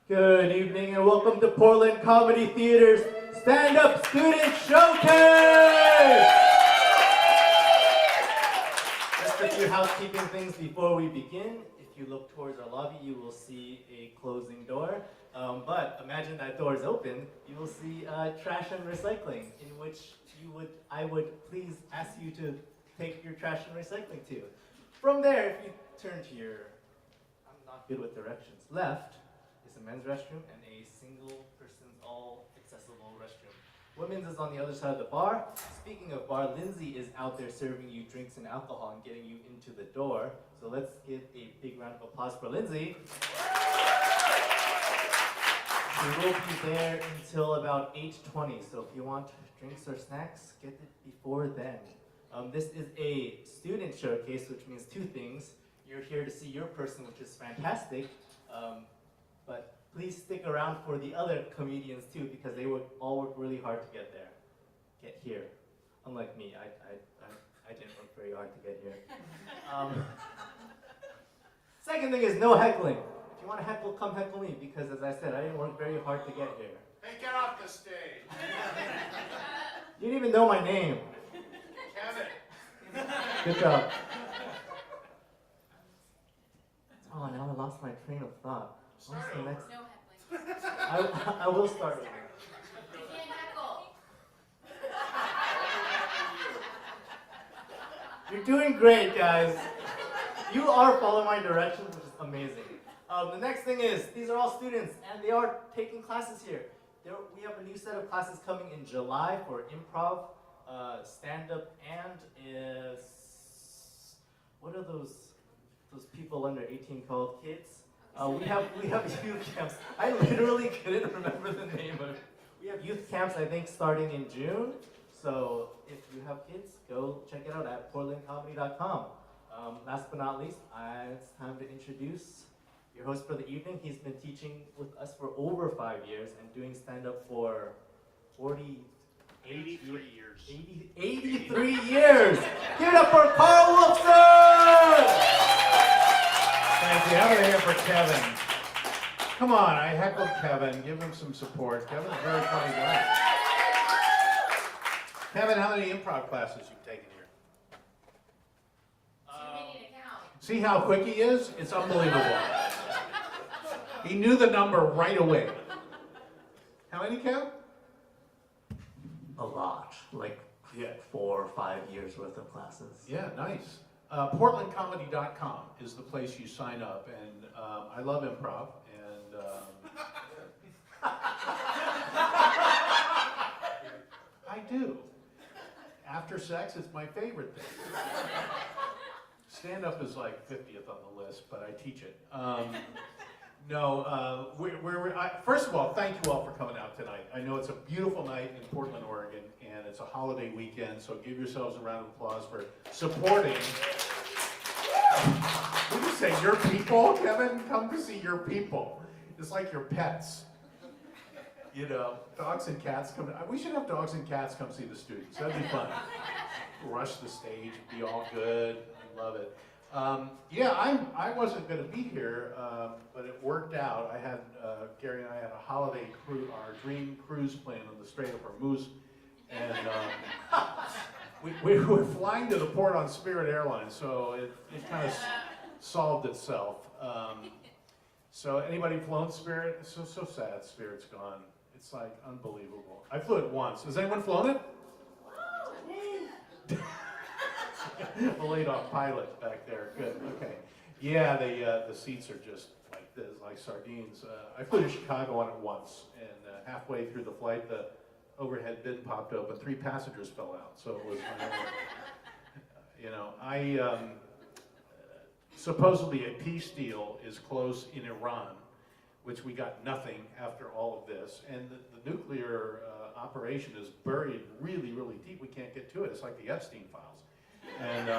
Good evening and welcome to Portland Comedy Theater's Stand-Up Student Showcase! Just a few housekeeping things before we begin. If you look towards our lobby, you will see a closing door. But imagine that door is open, you will see trash and recycling, in which I would please ask you to take your trash and recycling to. From there, if you turn to your, I'm not good with directions, left, is a men's restroom and a single person's all accessible restroom. Women's is on the other side of the bar. Speaking of bar, Lindsay is out there serving you drinks and alcohol and getting you into the door. So let's give a big round of applause for Lindsay. We will be there until about 8:20, so if you want drinks or snacks, get it before then. This is a student showcase, which means two things. You're here to see your person, which is fantastic, but please stick around for the other comedians too, because they would all work really hard to get here. Unlike me, I didn't work very hard to get here. Second thing is no heckling. If you want to heckle, come heckle me, because as I said, I didn't work very hard to get here. Hey, get off the stage! You didn't even know my name. Kevin! Good job. Oh, now I lost my train of thought. What's the next? No heckling. I will start over. You can't heckle. You're doing great, guys. You are following my directions, which is amazing. The next thing is, these are all students, and they are taking classes here. We have a new set of classes coming in July for improv, stand-up, and what are those people under 18 called kids? We have youth camps. I literally couldn't remember the name of it. We have youth camps, I think, starting in June. So if you have kids, go check it out at portlandcomedy.com. Last but not least, it's time to introduce your host for the evening. He's been teaching with us for over 5 years and doing stand-up for 83 years. 83 years! Give it up for Carl Wolfson! Thank you. Have it here for Kevin. Come on, I heckled Kevin. Give him some support. Kevin's a very funny guy. Kevin, how many improv classes you've taken here? Too many to count. See how quick he is? It's unbelievable. He knew the number right away. How many, Kev? A lot, like 4 or 5 years worth of classes. Yeah, nice. PortlandComedy.com is the place you sign up, and I love improv, and I do. After sex, it's my favorite thing. Stand-up is like 50th on the list, but I teach it. First of all, thank you all for coming out tonight. I know it's a beautiful night in Portland, Oregon, and it's a holiday weekend, so give yourselves a round of applause for supporting. Would you say your people, Kevin? Come to see your people. It's like your pets. You know, dogs and cats come. We should have dogs and cats come see the students. That'd be fun. Rush the stage, be all good. I love it. I wasn't going to be here, but it worked out. I had Gary and I had a holiday cruise, our dream cruise plan on the Strait of Hormuz, and we were flying to the port on Spirit Airlines, so it kind of solved itself. So anybody flown Spirit? It's so sad. Spirit's gone. It's like unbelievable. I flew it once. Has anyone flown it? A laid-off pilot back there. Good. Okay. Yeah, the seats are just like this, like sardines. I flew to Chicago on it once, and halfway through the flight, the overhead bin popped open. 3 passengers fell out. So it was, supposedly a peace deal is close in Iran, which we got nothing after all of this, and the nuclear operation is buried really, really deep. We can't get to it. It's like the Epstein files. And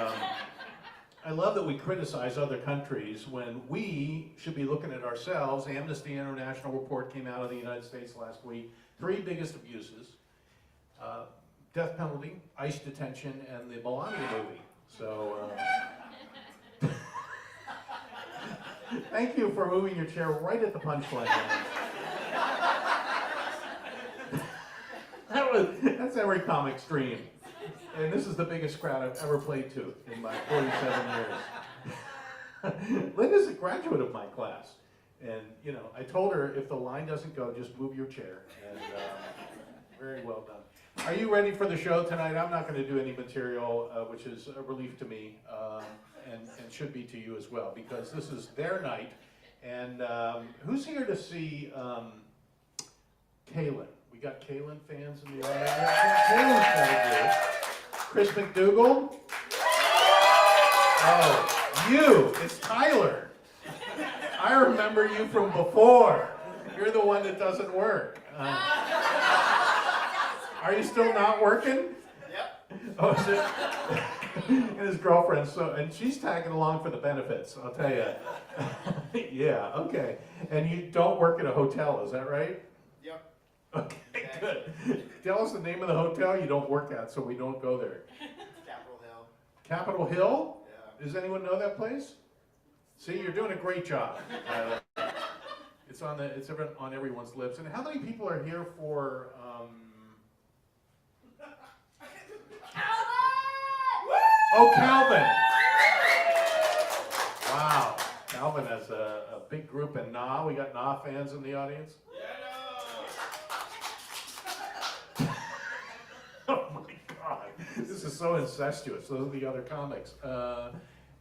I love that we criticize other countries when we should be looking at ourselves. Amnesty International report came out of the United States last week. 3 biggest abuses: death penalty, ICE detention, and the Melania movie. So Thank you for moving your chair right at the punchline. That's every comic stream. And this is the biggest crowd I've ever played to in my 47 years. Linda's a graduate of my class. And, you know, I told her if the line doesn't go, just move your chair. And very well done. Are you ready for the show tonight? I'm not going to do any material, which is a relief to me, and should be to you as well, because this is their night. And who's here to see Kaylin? We got Kaylin fans in the audience. Kaylin's got a group. Chris McDougal? Oh, you! It's Tyler. I remember you from before. You're the one that doesn't work. Are you still not working? Yep. Oh, is it? And his girlfriend, and she's tagging along for the benefits, I'll tell you. Yeah, okay. And you don't work at a hotel, is that right? Yep. Okay, good. Tell us the name of the hotel you don't work at so we don't go there. Capitol Hill. Capitol Hill? Yeah. Does anyone know that place? See, you're doing a great job. It's on everyone's lips. And how many people are here for? Oh, Calvin! Wow, Calvin has a big group in NA. We got NA fans in the audience. Oh my God, this is so incestuous. Those are the other comics.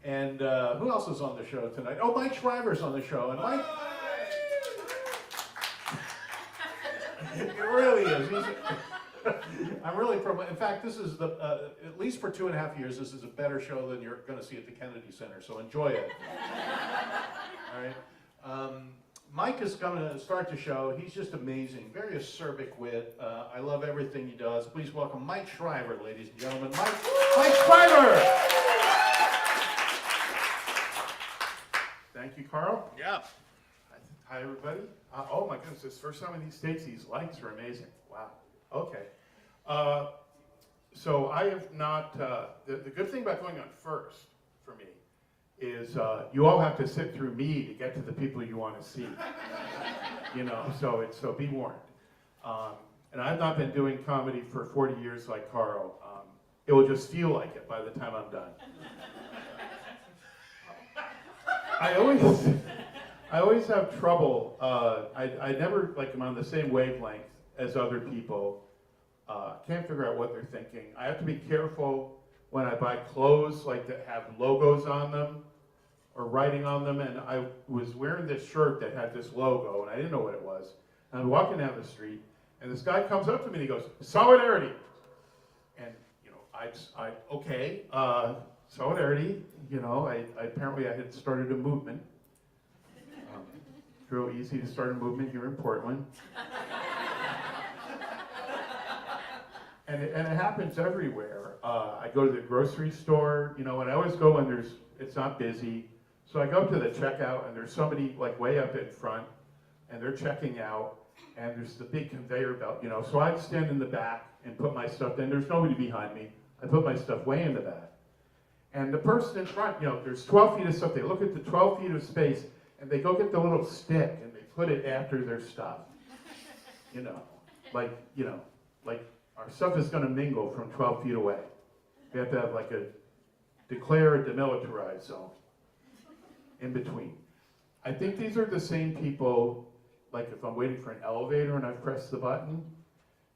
And who else is on the show tonight? Oh, Mike Shriver's on the show. And Mike, it really is. I'm really in fact, this is at least for 2.5 years, this is a better show than you're going to see at the Kennedy Center. So enjoy it. All right. Mike is going to start the show. He's just amazing. Very acerbic wit. I love everything he does. Please welcome Mike Shriver, ladies and gentlemen. Mike Shriver! Thank you, Carl. Yeah. Hi, everybody. Oh, my goodness. This first time in these States, these lights are amazing. Wow. Okay. So I have not, the good thing about going on first for me is you all have to sit through me to get to the people you want to see. You know, so be warned. And I've not been doing comedy for 40 years like Carl. It will just feel like it by the time I'm done. I always have trouble. I never am on the same wavelength as other people. Can't figure out what they're thinking. I have to be careful when I buy clothes that have logos on them or writing on them. And I was wearing this shirt that had this logo, and I didn't know what it was. And I'm walking down the street, and this guy comes up to me and he goes, "Solidarity." And okay, solidarity. You know, apparently I had started a movement. It's real easy to start a movement here in Portland. And it happens everywhere. I go to the grocery store, and I always go when it's not busy. So I go to the checkout, and there's somebody way up in front, and they're checking out, and there's the big conveyor belt, So I stand in the back and put my stuff in. There's nobody behind me. I put my stuff way in the back. And the person in front, there's 12 feet of stuff. They look at the 12 feet of space, and they go get the little stick, and they put it after their stuff. Our stuff is going to mingle from 12 feet away. We have to have declare a demilitarized zone in between. I think these are the same people, if I'm waiting for an elevator and I've pressed the button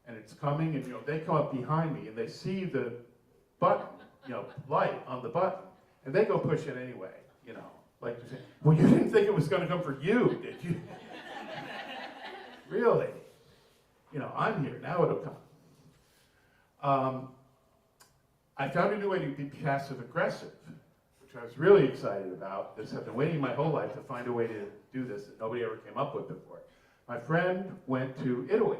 and it's coming and, they come up behind me and they see the button, light on the button, and they go push it anyway, they're saying, "Well, you didn't think it was going to come for you, did you?" Really? I'm here, now it'll come. I found a new way to be passive-aggressive, which I was really excited about. I've been waiting my whole life to find a way to do this that nobody ever came up with before. My friend went to Italy,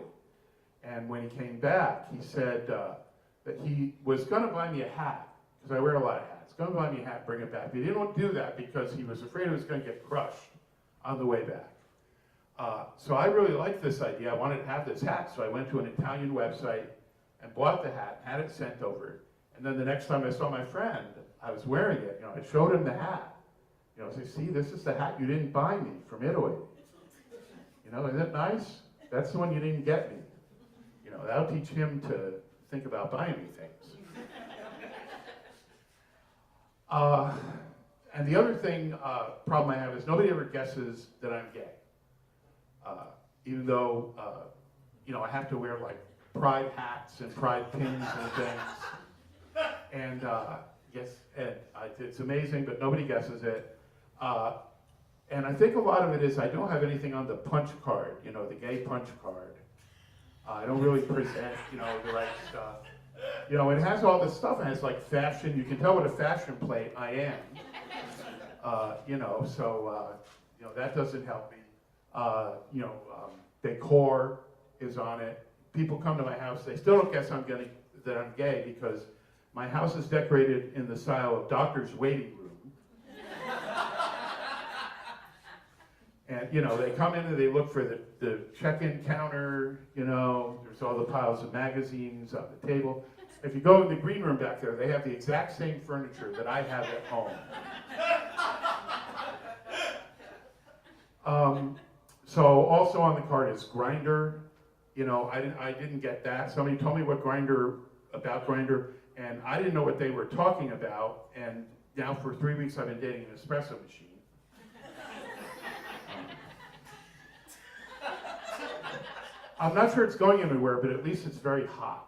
and when he came back, he said that he was going to buy me a hat, because I wear a lot of hats. Going to buy me a hat, bring it back. But he didn't want to do that because he was afraid it was going to get crushed on the way back. So I really liked this idea. I wanted to have this hat, so I went to an Italian website and bought the hat, had it sent over. And then the next time I saw my friend, I was wearing it. I showed him the hat. You know, say, see, this is the hat you didn't buy me from Italy. You know, isn't that nice? That's the one you didn't get me. You know, that'll teach him to think about buying me things. And the other thing, problem I have is nobody ever guesses that I'm gay. Even though, you know, I have to wear like pride hats and pride pins and things. And yes, and it's amazing, but nobody guesses it. And I think a lot of it is I don't have anything on the punch card, you know, the gay punch card. I don't really present, you know, the right stuff. You know, it has all this stuff. It has like fashion. You can tell what a fashion plate I am. You know, so, you know, that doesn't help me. You know, decor is on it. People come to my house, they still don't guess that I'm gay because my house is decorated in the style of doctor's waiting room. And, you know, they come in and they look for the check-in counter, you know, there's all the piles of magazines on the table. If you go in the green room back there, they have the exact same furniture that I have at home. So also on the card is Grindr. You know, I didn't get that. Somebody told me about Grindr, and I didn't know what they were talking about. And now for 3 weeks I've been dating an espresso machine. I'm not sure it's going anywhere, but at least it's very hot.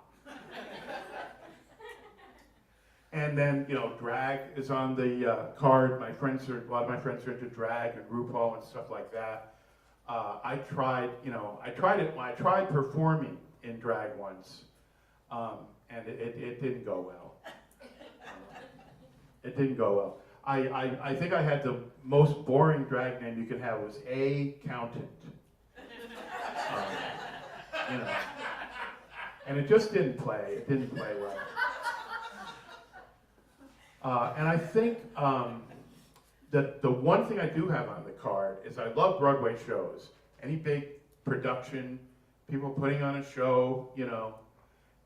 And then, you know, drag is on the card. A lot of my friends are into drag and RuPaul and stuff like that. I tried performing in drag once, and it didn't go well. It didn't go well. I think I had the most boring drag name you could have was A-Countant. You know, and it just didn't play. It didn't play well. And I think that the one thing I do have on the card is I love Broadway shows. Any big production, people putting on a show, you know.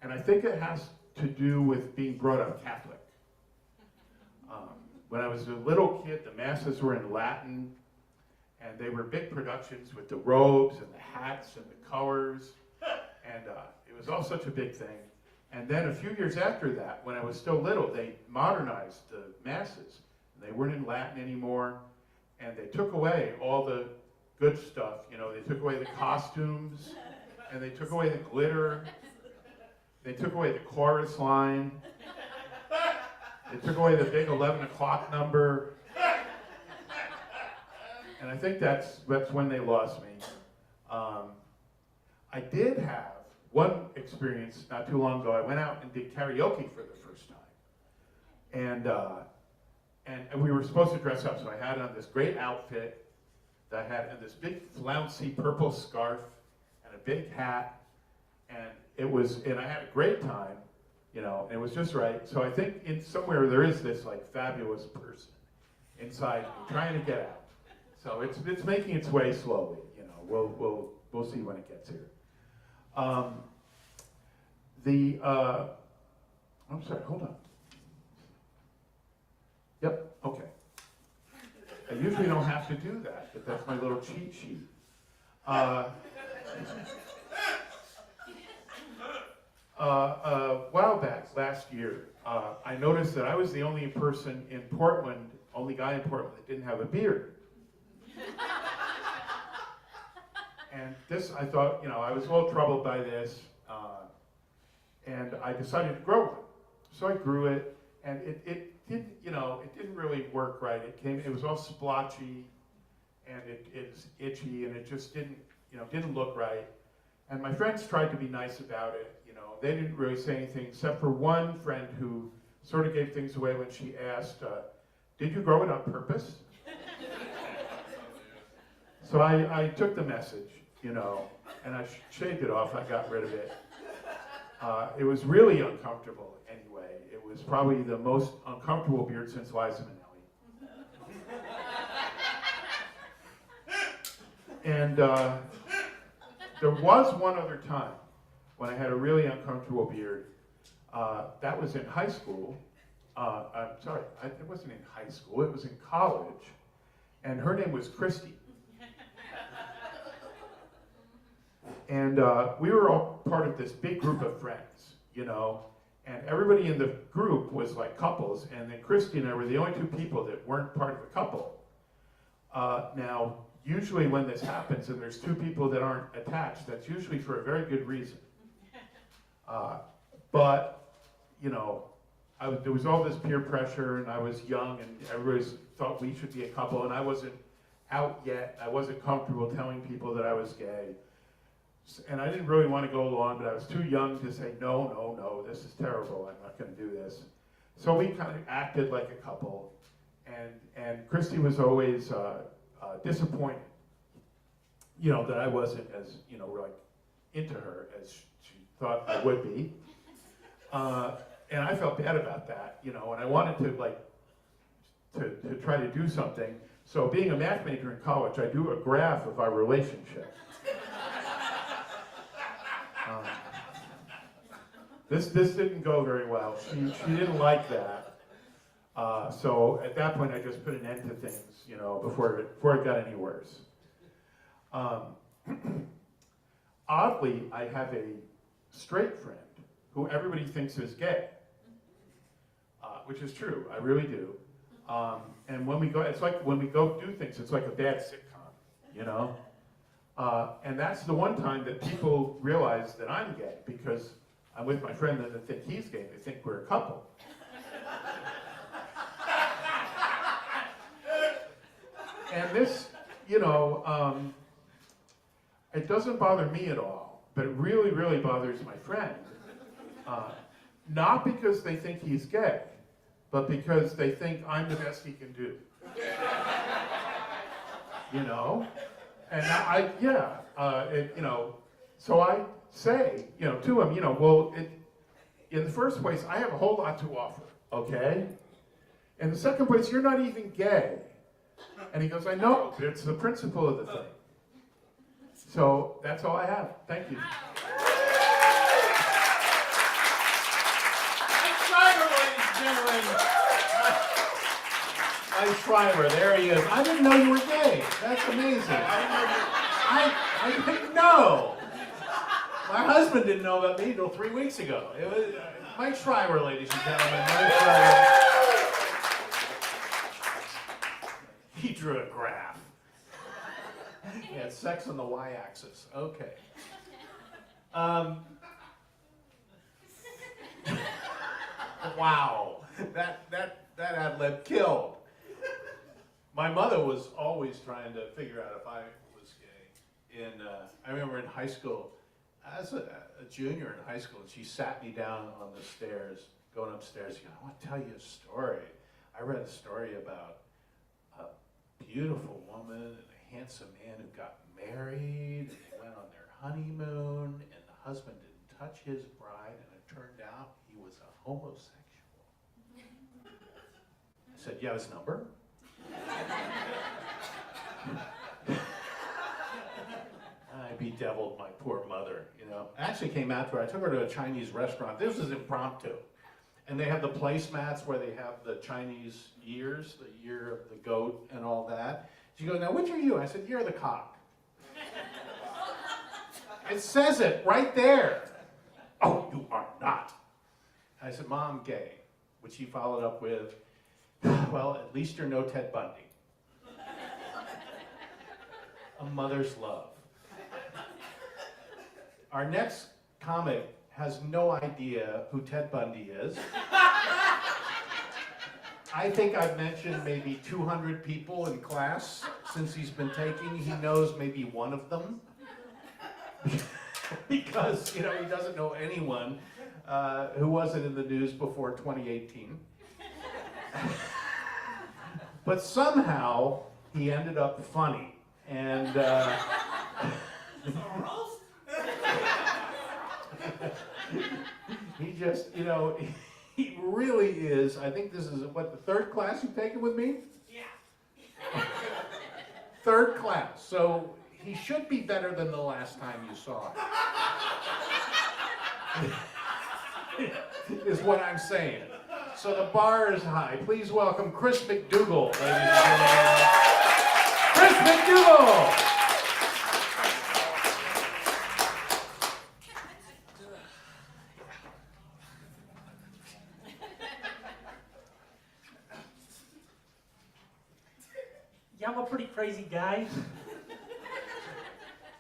And I think it has to do with being brought up Catholic. When I was a little kid, the masses were in Latin, and they were big productions with the robes and the hats and the colors. And it was all such a big thing. And then a few years after that, when I was still little, they modernized the masses. They weren't in Latin anymore, and they took away all the good stuff. You know, they took away the costumes, and they took away the glitter. They took away the chorus line. They took away the big 11 o'clock number. And I think that's when they lost me. I did have one experience not too long ago. I went out and did karaoke for the first time. And we were supposed to dress up, so I had on this great outfit that I had, and this big flouncy purple scarf and a big hat, and I had a great time, you know, and it was just right. So I think in somewhere there is this like fabulous person inside me trying to get out. So it's making its way slowly, you know. We'll see when it gets here. I'm sorry, hold on. Yep, okay. I usually don't have to do that, but that's my little cheat sheet. A while back, last year, I noticed that I was the only person in Portland, only guy in Portland that didn't have a beard. And this, I thought, you know, I was a little troubled by this, and I decided to grow one. So I grew it, and it didn't, you know, it didn't really work right. It was all splotchy, and it's itchy, and it just didn't, you know, didn't look right. And my friends tried to be nice about it, you know. They didn't really say anything, except for one friend who sort of gave things away when she asked, did you grow it on purpose? So I took the message, you know, and I shaved it off. I got rid of it. It was really uncomfortable anyway. It was probably the most uncomfortable beard since Liza Minnelli. And there was one other time when I had a really uncomfortable beard. That was in high school. I'm sorry, it wasn't in high school. It was in college. and her name was Christy. And we were all part of this big group of friends, you know, and everybody in the group was like couples, and then Christy and I were the only two people that weren't part of a couple. Now, usually when this happens and there's two people that aren't attached, that's usually for a very good reason. But, you know, there was all this peer pressure, and I was young, and everybody thought we should be a couple, and I wasn't out yet. I wasn't comfortable telling people that I was gay. And I didn't really want to go along, but I was too young to say, no, this is terrible, I'm not going to do this. So we kind of acted like a couple, and Christy was always disappointed, you know, that I wasn't as, you know, like into her as she thought I would be. And I felt bad about that, you know, and I wanted to, like, to try to do something. So being a math major in college, I do a graph of our relationship. This didn't go very well. She didn't like that. So at that point, I just put an end to things, you know, before it got any worse. Oddly, I have a straight friend who everybody thinks is gay, which is true. I really do. And when we go, it's like when we go do things, it's like a bad sitcom, you know. And that's the one time that people realize that I'm gay, because I'm with my friend and they think he's gay. They think we're a couple. And this, you know, it doesn't bother me at all, but it really, really bothers my friend. Not because they think he's gay, but because they think I'm the best he can do. You know? And you know, so I say, you know, to him, you know, well, in the first place, I have a whole lot to offer, okay? In the second place, you're not even gay. And he goes, I know, but it's the principle of the thing. So that's all I have. Thank you. Mike Schreiber, there he is. I didn't know you were gay. That's amazing. I didn't know. My husband didn't know about me until 3 weeks ago. It was Mike Schreiber, ladies and gentlemen. Mike Schreiber. He drew a graph. He had sex on the y-axis. Okay. Wow. That ad-lib killed. My mother was always trying to figure out if I was gay. And I remember in high school, I was a junior in high school, and she sat me down on the stairs, going upstairs, she goes, I want to tell you a story. I read a story about a beautiful woman and a handsome man who got married, and they went on their honeymoon, and the husband didn't touch his bride, and it turned out he was a homosexual. I said, you have his number? I bedeviled my poor mother, you know. I actually came out to her. I took her to a Chinese restaurant. This was impromptu. And they have the placemats where they have the Chinese years, the year of the goat and all that. She goes, now which are you? I said, you're the cock. It says it right there. Oh, you are not. I said, Mom, gay. Which she followed up with, well, at least you're no Ted Bundy. A mother's love. Our next comic has no idea who Ted Bundy is. I think I've mentioned maybe 200 people in class since he's been taking. He knows maybe one of them. Because, you know, he doesn't know anyone who wasn't in the news before 2018. But somehow he ended up funny. And he just, you know, he really is. I think this is, what, the third class you've taken with me? Yeah. Third class. So he should be better than the last time you saw him. Is what I'm saying. So the bar is high. Please welcome Chris McDougall, ladies and gentlemen. Chris McDougal. Yeah, I'm a pretty crazy guy.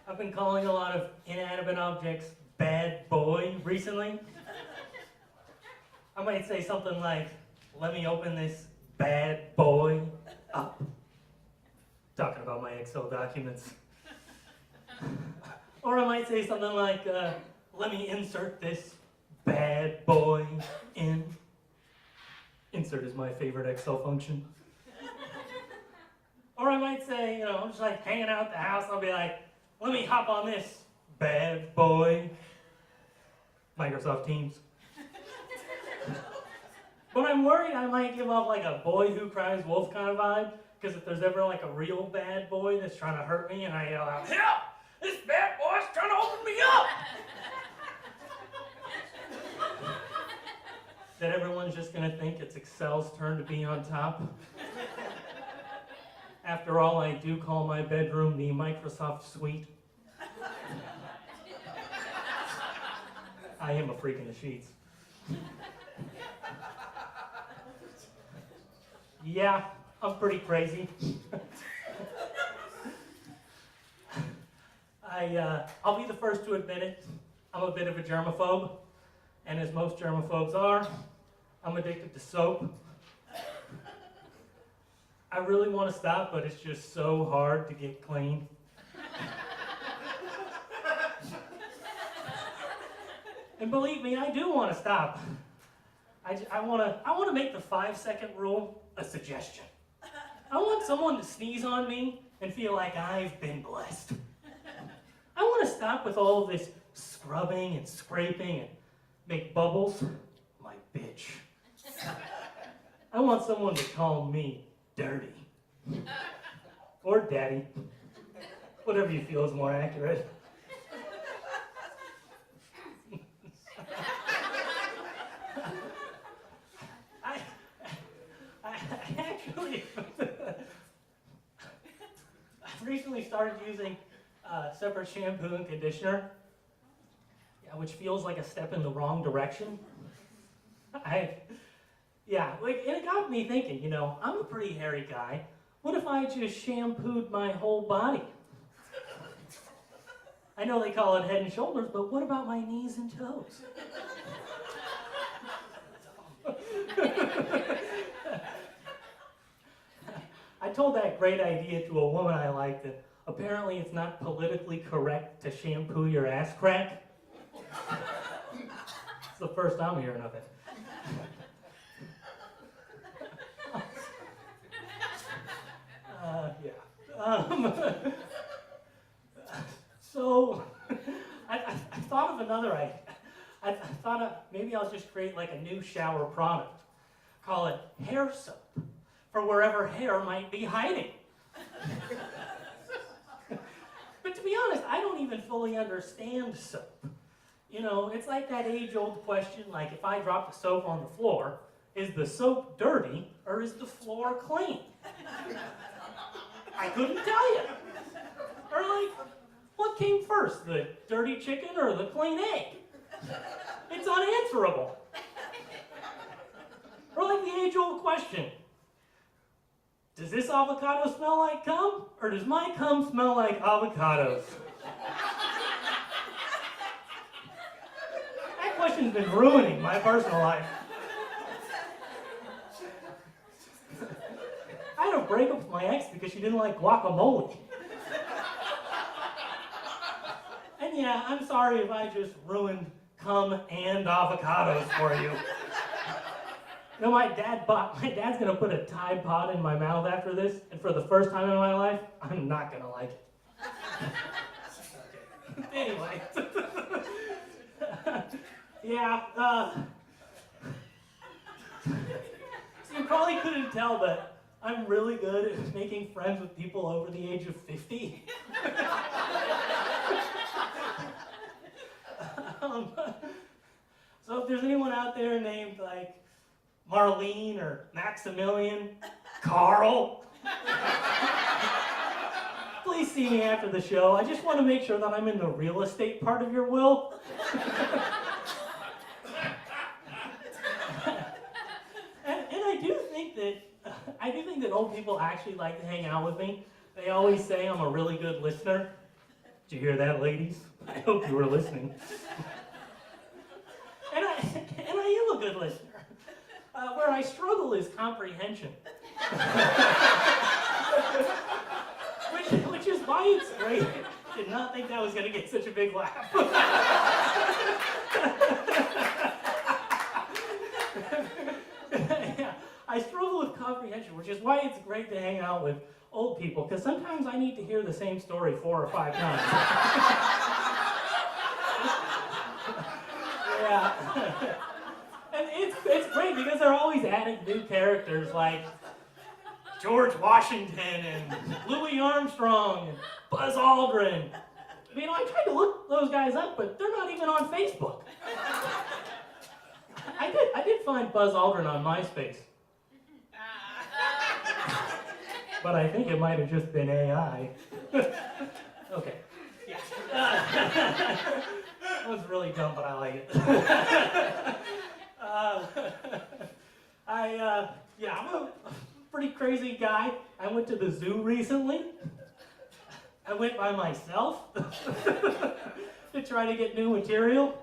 I've been calling a lot of inanimate objects bad boy recently. I might say something like, let me open this bad boy up. Talking about my Excel documents. Or I might say something like, let me insert this bad boy in. Insert is my favorite Excel function. Or I might say, I'm just like hanging out at the house, I'll be like, let me hop on this bad boy. Microsoft Teams. But I'm worried I might give off like a boy who cries wolf kind of vibe, because if there's ever like a real bad boy that's trying to hurt me and I yell out, help! This bad boy's trying to open me up! That everyone's just gonna think it's Excel's turn to be on top. After all, I do call my bedroom the Microsoft Suite. I am a freak in the sheets. Yeah, I'm pretty crazy. I'll be the first to admit it. I'm a bit of a germaphobe, and as most germaphobes are, I'm addicted to soap. I really want to stop, but it's just so hard to get clean. And believe me, I do want to stop. I want to make the 5-second rule a suggestion. I want someone to sneeze on me and feel like I've been blessed. I want to stop with all of this scrubbing and scraping and make bubbles my bitch. I want someone to call me dirty. Or daddy. Whatever you feel is more accurate. I recently started using separate shampoo and conditioner, which feels like a step in the wrong direction. And it got me thinking, I'm a pretty hairy guy. What if I just shampooed my whole body? I know they call it Head and Shoulders, but what about my knees and toes? I told that great idea to a woman I liked, and apparently it's not politically correct to shampoo your ass crack. It's the first I'm hearing of it. So, I thought of another idea. I thought maybe I'll just create like a new shower product. Call it hair soap, for wherever hair might be hiding. But to be honest, I don't even fully understand soap. It's like that age-old question, like if I drop the soap on the floor, is the soap dirty or is the floor clean? I couldn't tell you. Or like, what came first, the dirty chicken or the clean egg? It's unanswerable. Or like the age-old question, does this avocado smell like cum, or does my cum smell like avocados? That question's been ruining my personal life. I had a breakup with my ex because she didn't like guacamole. And yeah, I'm sorry if I just ruined cum and avocados for you. My dad's gonna put a Tide Pod in my mouth after this, and for the first time in my life, I'm not gonna like it. Anyway. So you probably couldn't tell, but I'm really good at making friends with people over the age of 50. So if there's anyone out there named like Marlene or Maximilian, Carl, please see me after the show. I just want to make sure that I'm in the real estate part of your will. And I do think that old people actually like to hang out with me. They always say I'm a really good listener. Did you hear that, ladies? I hope you were listening. And I am a good listener. Where I struggle is comprehension. which is why it's great. I did not think that was going to get such a big laugh. Yeah, I struggle with comprehension, which is why it's great to hang out with old people, because sometimes I need to hear the same story 4 or 5 times. Yeah. And it's great because they're always adding new characters like George Washington and Louis Armstrong and Buzz Aldrin. You know, I tried to look those guys up, but they're not even on Facebook. I did find Buzz Aldrin on MySpace. But I think it might have just been AI. Okay. Yeah. That was really dumb, but I like it. I'm a pretty crazy guy. I went to the zoo recently. I went by myself to try to get new material.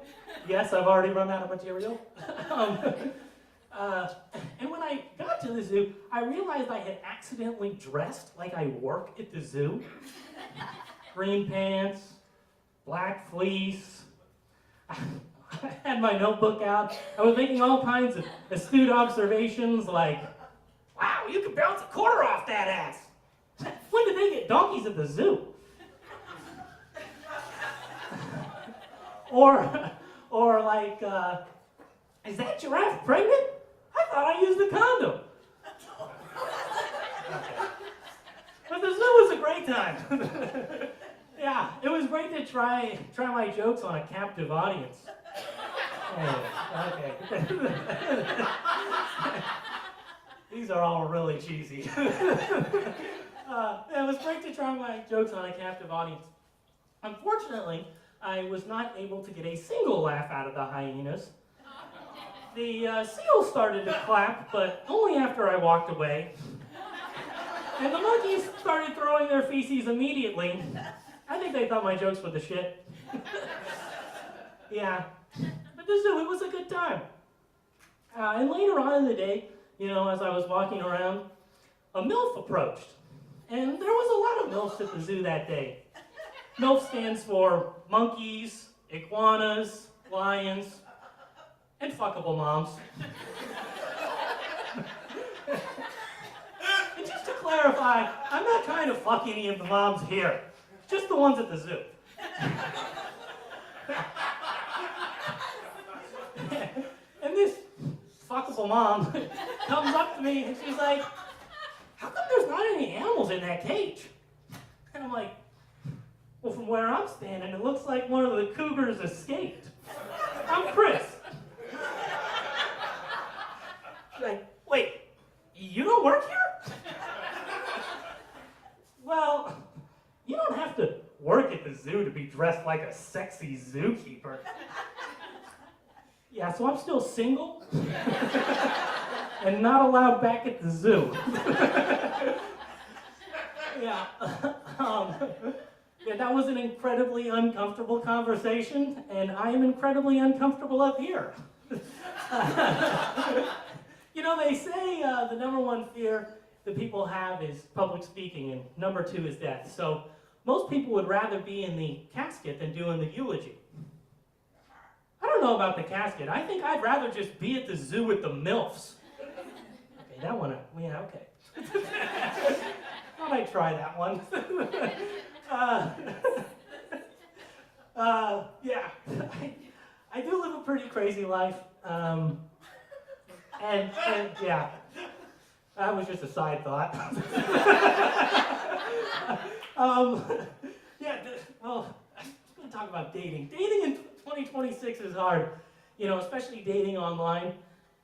Yes, I've already run out of material. And when I got to the zoo, I realized I had accidentally dressed like I work at the zoo. Green pants, black fleece. I had my notebook out. I was making all kinds of astute observations like, wow, you can bounce a quarter off that ass. When did they get donkeys at the zoo? Or like, is that giraffe pregnant? I thought I used a condom. Okay. But the zoo was a great time. Yeah, it was great to try my jokes on a captive audience. Anyway, okay. These are all really cheesy. It was great to try my jokes on a captive audience. Unfortunately, I was not able to get a single laugh out of the hyenas. The seals started to clap, but only after I walked away. And the monkeys started throwing their feces immediately. I think they thought my jokes were the shit. Yeah. But the zoo, it was a good time. And later on in the day, you know, as I was walking around, a MILF approached. And there was a lot of MILFs at the zoo that day. MILF stands for monkeys, iguanas, lions, and fuckable moms. And just to clarify, I'm not trying to fuck any of the moms here. Just the ones at the zoo. And this fuckable mom comes up to me and she's like, how come there's not any animals in that cage? And I'm like, well, from where I'm standing, it looks like one of the cougars escaped. I'm Chris. She's like, wait, you don't work here? Well, you don't have to work at the zoo to be dressed like a sexy zookeeper. Yeah, so I'm still single and not allowed back at the zoo. Yeah. Yeah, that was an incredibly uncomfortable conversation, and I am incredibly uncomfortable up here. You know, they say the number one fear that people have is public speaking, and number 2 is death. So most people would rather be in the casket than doing the eulogy. I don't know about the casket. I think I'd rather just be at the zoo with the MILFs. Okay, that one, yeah, okay. Thought I'd try that one. Yeah, I do live a pretty crazy life. And yeah, that was just a side thought. Yeah, well, I'm going to talk about dating. Dating in 2026 is hard, you know, especially dating online.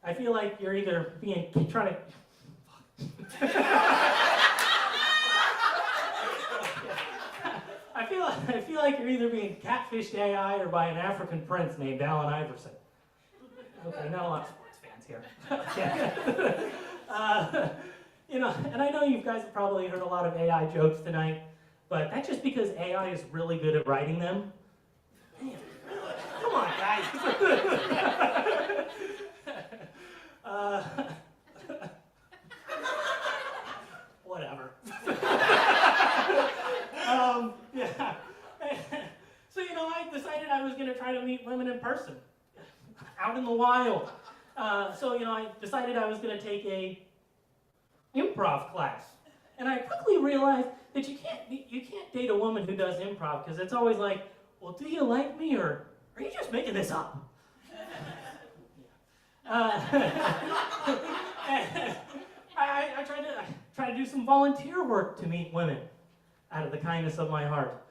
I feel like you're either trying to. like you're either being catfished AI or by an African prince named Allen Iverson. Okay, not a lot of sports fans here. Okay. And I know you guys have probably heard a lot of AI jokes tonight, but that's just because AI is really good at writing them. Man, come on, guys. Whatever. Yeah. So, I decided I was going to try to meet women in person, out in the wild. I decided I was going to take a improv class. And I quickly realized that you can't date a woman who does improv, because it's always like, well, do you like me, or are you just making this up? I tried to do some volunteer work to meet women out of the kindness of my heart.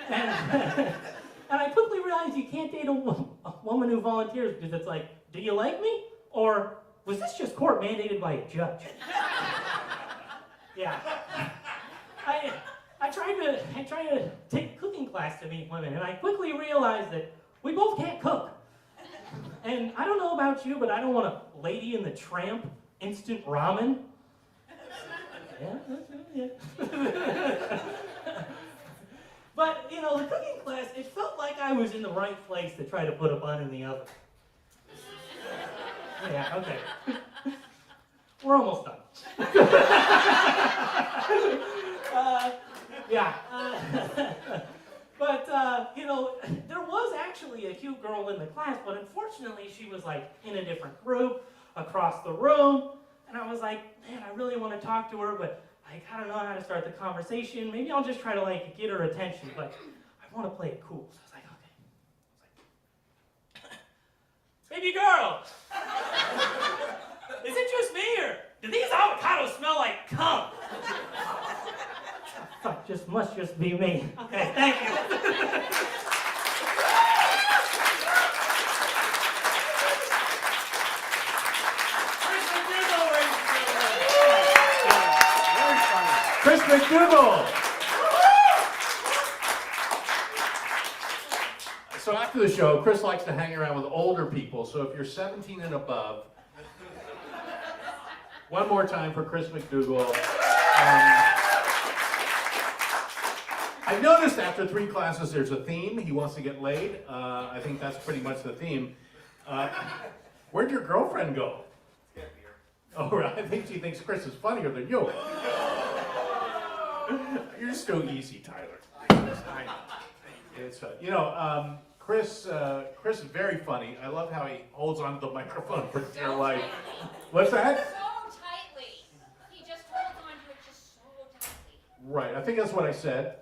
And I quickly realized you can't date a woman who volunteers, because it's like, do you like me? Or was this just court mandated by a judge? Yeah. I tried to take a cooking class to meet women, and I quickly realized that we both can't cook. And I don't know about you, but I don't want a Lady in the Tramp instant ramen. Yeah. But, the cooking class, it felt like I was in the right place to try to put a bun in the oven. Yeah, okay. We're almost done. There was actually a cute girl in the class, but unfortunately she was in a different group across the room. And I was like, man, I really want to talk to her, but I don't know how to start the conversation. Maybe I'll just try to get her attention, but I want to play it cool. So I was like, okay. Baby girl, is it just me, or do these avocados smell like cum? Fuck, must just be me. Okay, thank you. Chris McDougall. So after the show, Chris likes to hang around with older people. So if you're 17 and above, one more time for Chris McDougall. I've noticed after 3 classes there's a theme. He wants to get laid. I think that's pretty much the theme. Where'd your girlfriend go? Oh, right. I think she thinks Chris is funnier than you. You're just so easy, Tyler. It's, Chris is very funny. I love how he holds onto the microphone for dear life. What's that? So tightly. He just holds onto it just so tightly. Right, I think that's what I said.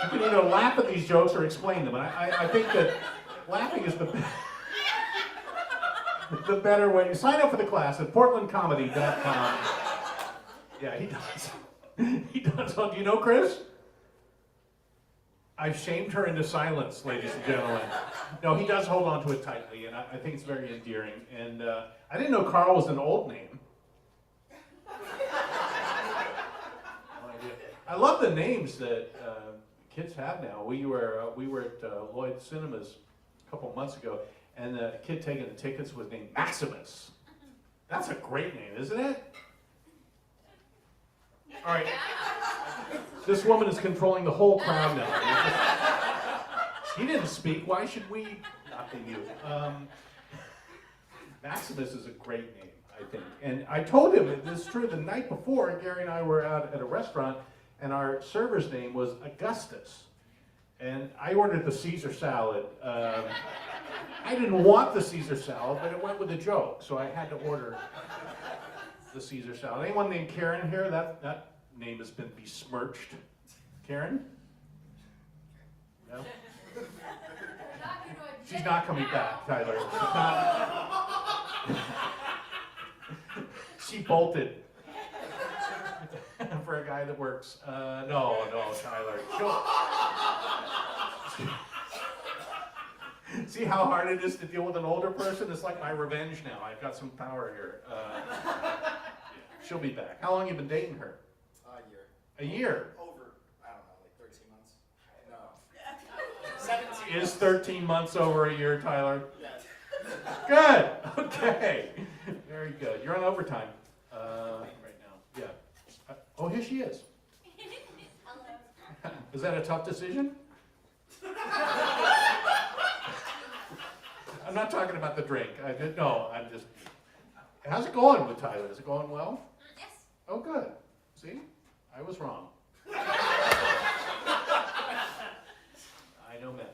You can either laugh at these jokes or explain them. And I think that laughing is the better way. You sign up for the class at portlandcomedy.com. Yeah, he does. He does. Oh, do you know Chris? I've shamed her into silence, ladies and gentlemen. No, he does hold on to it tightly, and I think it's very endearing. And I didn't know Carl was an old name. I love the names that kids have now. We were at Lloyd Cinemas a couple months ago, and the kid taking the tickets was named Maximus. That's a great name, isn't it? All right. This woman is controlling the whole crowd now. He didn't speak. Why should we not be mute? Maximus is a great name, I think. And I told him, this is true, the night before, Gary and I were out at a restaurant, and our server's name was Augustus. And I ordered the Caesar salad. I didn't want the Caesar salad, but it went with the joke, so I had to order the Caesar salad. Anyone named Karen here? That name has been besmirched. Karen? No? She's not coming back, Tyler. She bolted. For a guy that works. No, Tyler. See how hard it is to deal with an older person? It's like my revenge now. I've got some power here. She'll be back. How long have you been dating her? A year. A year? Over, I don't know, like 13 months. Is 13 months over a year, Tyler? Yes. Good. Okay. Very good. You're on overtime right now. Yeah. Oh, here she is. Is that a tough decision? I'm not talking about the drink. I'm just. How's it going with Tyler? Is it going well? Yes. Oh, good. See, I was wrong. I know men.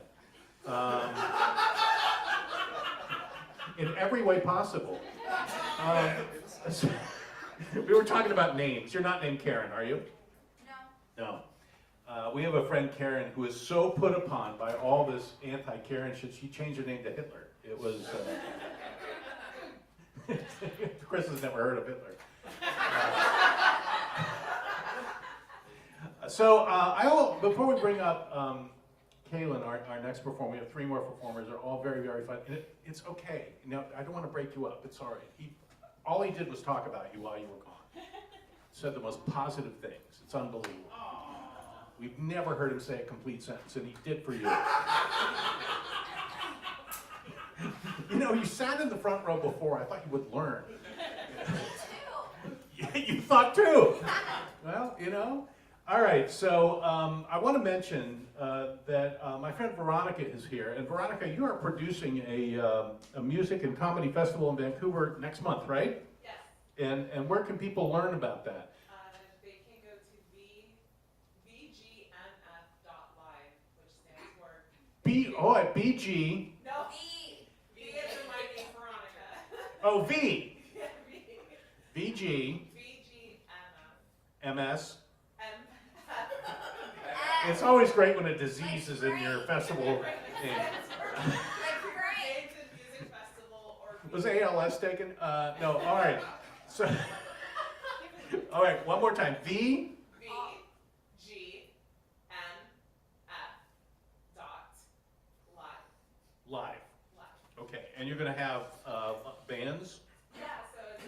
In every way possible. We were talking about names. You're not named Karen, are you? No. No. We have a friend, Karen, who is so put upon by all this anti-Karen shit, she changed her name to Hitler. It was... Chris has never heard of Hitler. Before we bring up Kaylin, our next performer, we have 3 more performers. They're all very, very fun. And it's okay. I don't want to break you up. It's all right. All he did was talk about you while you were gone. Said the most positive things. It's unbelievable. We've never heard him say a complete sentence, and he did for you. You sat in the front row before. I thought you would learn. You thought too. Well, All right, so I want to mention that my friend Veronica is here. And Veronica, you are producing a music and comedy festival in Vancouver next month, right? Yes. And where can people learn about that? They can go to vgnf.live, which stands for... BG. No. V is in my name, Veronica. Oh, V. V. VG. VGMF. MS. M. It's always great when a disease is in your festival name. Games and Music Festival or... Was ALS taken? No, all right. So, all right, one more time. VGNF dot live. Okay, and you're going to have bands? Yeah, so it's a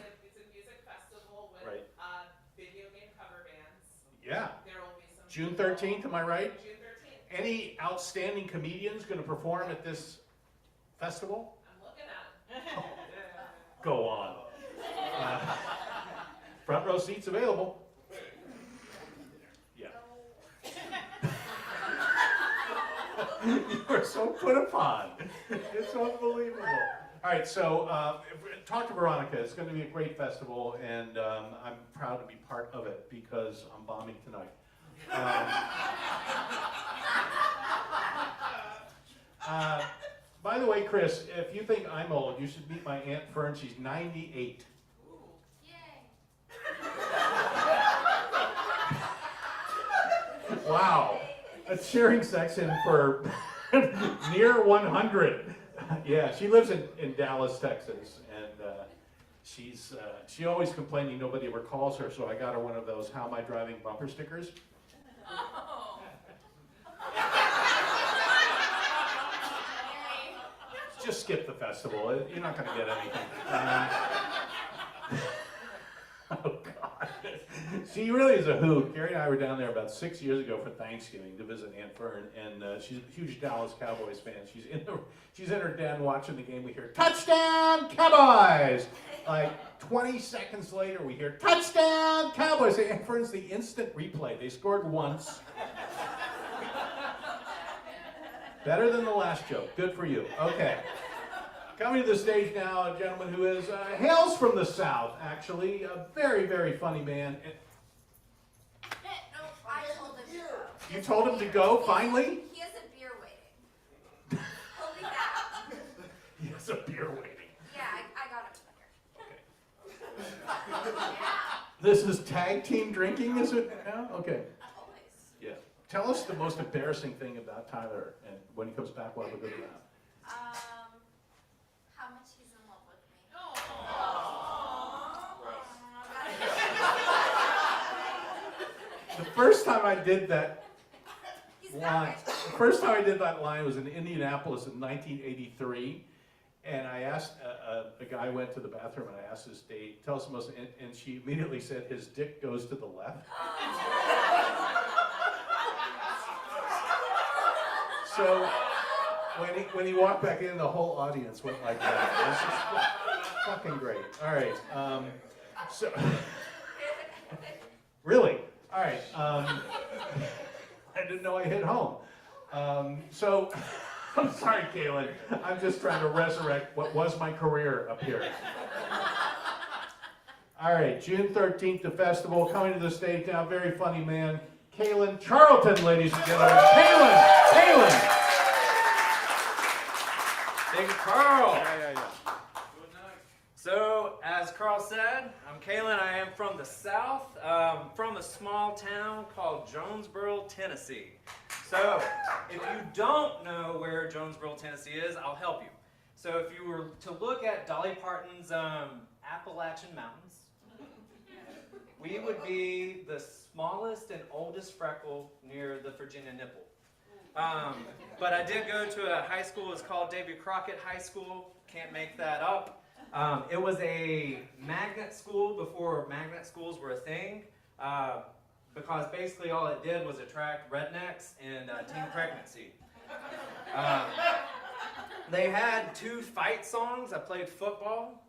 music festival with Right. Video game cover bands. Yeah. There will be some... June 13th, am I right? June 13th. Any outstanding comedians going to perform at this festival? I'm looking at it. Go on. Front row seats available. Yeah. You are so put upon. It's unbelievable. All right, so talk to Veronica. It's going to be a great festival, and I'm proud to be part of it because I'm bombing tonight. By the way, Chris, if you think I'm old, you should meet my Aunt Fern. She's 98. Yay. Wow. A cheering section for near 100. Yeah, she lives in Dallas, Texas, and she always complaining nobody ever calls her, so I got her one of those "How Am I Driving" bumper stickers. Oh. Just skip the festival. You're not going to get anything. Oh, God. She really is a hoot. Gary and I were down there about 6 years ago for Thanksgiving to visit Aunt Fern, and she's a huge Dallas Cowboys fan. She's in her den watching the game. We hear, "Touchdown, Cowboys!" Like 20 seconds later, we hear, "Touchdown, Cowboys!" Aunt Fern's the instant replay. They scored once. Better than the last joke. Good for you. Okay. Coming to the stage now, a gentleman who hails from the South, actually. A very, very funny man. No, I told him to go. You told him to go, finally? He has a beer waiting. He'll be back. He has a beer waiting. Yeah, I got him some beer. Okay. Yeah, This is tag team drinking, is it now? Okay. always. Yeah. Tell us the most embarrassing thing about Tyler, and when he comes back, we'll have a good laugh. How much he's in love with me. The first time I did that He's line, not the first time I did that line was in Indianapolis in 1983, and I asked a guy went to the bathroom and I asked his date, "Tell us the most," and she immediately said, "His dick goes to the left." So when he walked back in, the whole audience went like that. It was just fucking great. All right. So, really? All right. I didn't know I hit home. So, I'm sorry, Kaylin. I'm just trying to resurrect what was my career up here. All right, June 13th, the festival, coming to the stage now, very funny man, Kaylin Charlton, ladies and gentlemen. Kaylin! Big Carl. Yeah. So, as Carl said, I'm Kaylin. I am from the South, from a small town called Jonesboro, Tennessee. So, if you don't know where Jonesboro, Tennessee is, I'll help you. So, if you were to look at Dolly Parton's Appalachian Mountains, we would be the smallest and oldest freckle near the Virginia nipple. But I did go to a high school. It's called Davy Crockett High School. Can't make that up. It was a magnet school before magnet schools were a thing, because basically all it did was attract rednecks and teen pregnancy. They had 2 fight songs. I played football.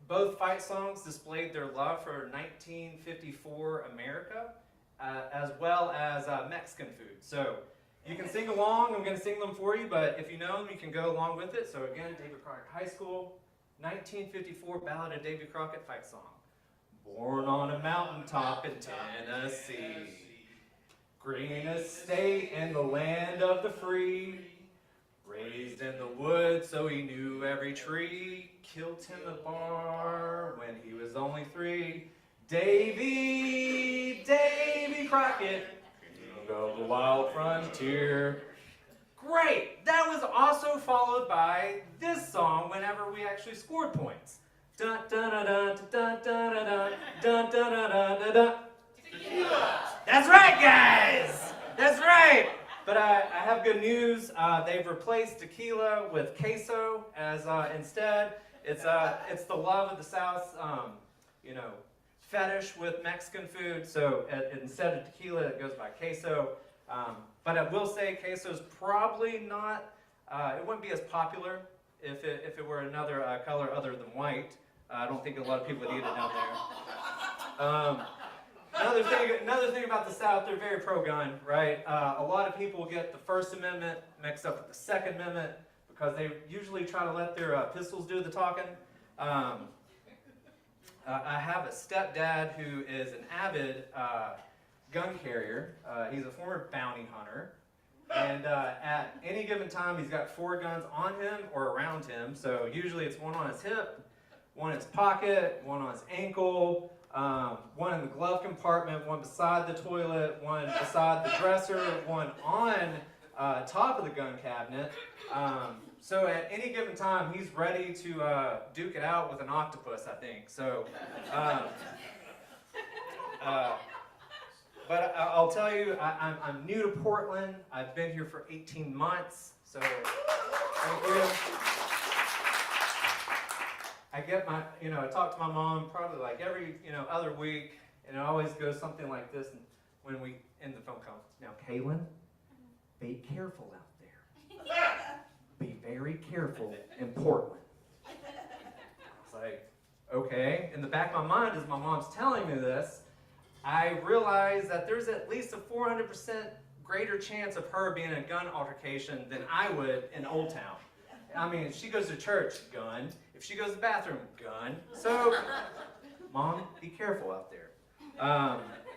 Both fight songs displayed their love for 1954 America, as well as Mexican food. So you can sing along. I'm going to sing them for you, but if you know them, you can go along with it. So again, Davy Crockett High School, 1954 Ballad of Davy Crockett fight song. Born on a mountaintop in Tennessee, greenest state in the land of the free. Raised in the woods, so he knew every tree. Killed him at bar when he was only 3. Davy Crockett, king of the wild frontier. Great! That was also followed by this song whenever we actually scored points. Dun dun dun dun dun dun dun dun dun dun dun dun. That's right, guys! That's right! But I have good news. They've replaced tequila with queso as instead. It's the love of the South, fetish with Mexican food. So instead of tequila, it goes by queso. But I will say queso's probably not. It wouldn't be as popular if it were another color other than white. I don't think a lot of people would eat it down there. Another thing about the South, they're very pro-gun, right? A lot of people get the First Amendment mixed up with the Second Amendment because they usually try to let their pistols do the talking. I have a stepdad who is an avid gun carrier. He's a former bounty hunter. And at any given time, he's got 4 guns on him or around him. So usually it's one on his hip, one in his pocket, one on his ankle, one in the glove compartment, one beside the toilet, one beside the dresser, one on top of the gun cabinet. So at any given time, he's ready to duke it out with an octopus, I think. So, but I'll tell you, I'm new to Portland. I've been here for 18 months. So, thank you. I get I talk to my mom probably like every, other week, and it always goes something like this. And when we end the phone call, now, Kaylin, be careful out there. Be very careful in Portland. I was like, okay. In the back of my mind, as my mom's telling me this, I realize that there's at least a 400% greater chance of her being in a gun altercation than I would in Old Town. I mean, if she goes to church, gun. If she goes to the bathroom, gun. So, Mom, be careful out there.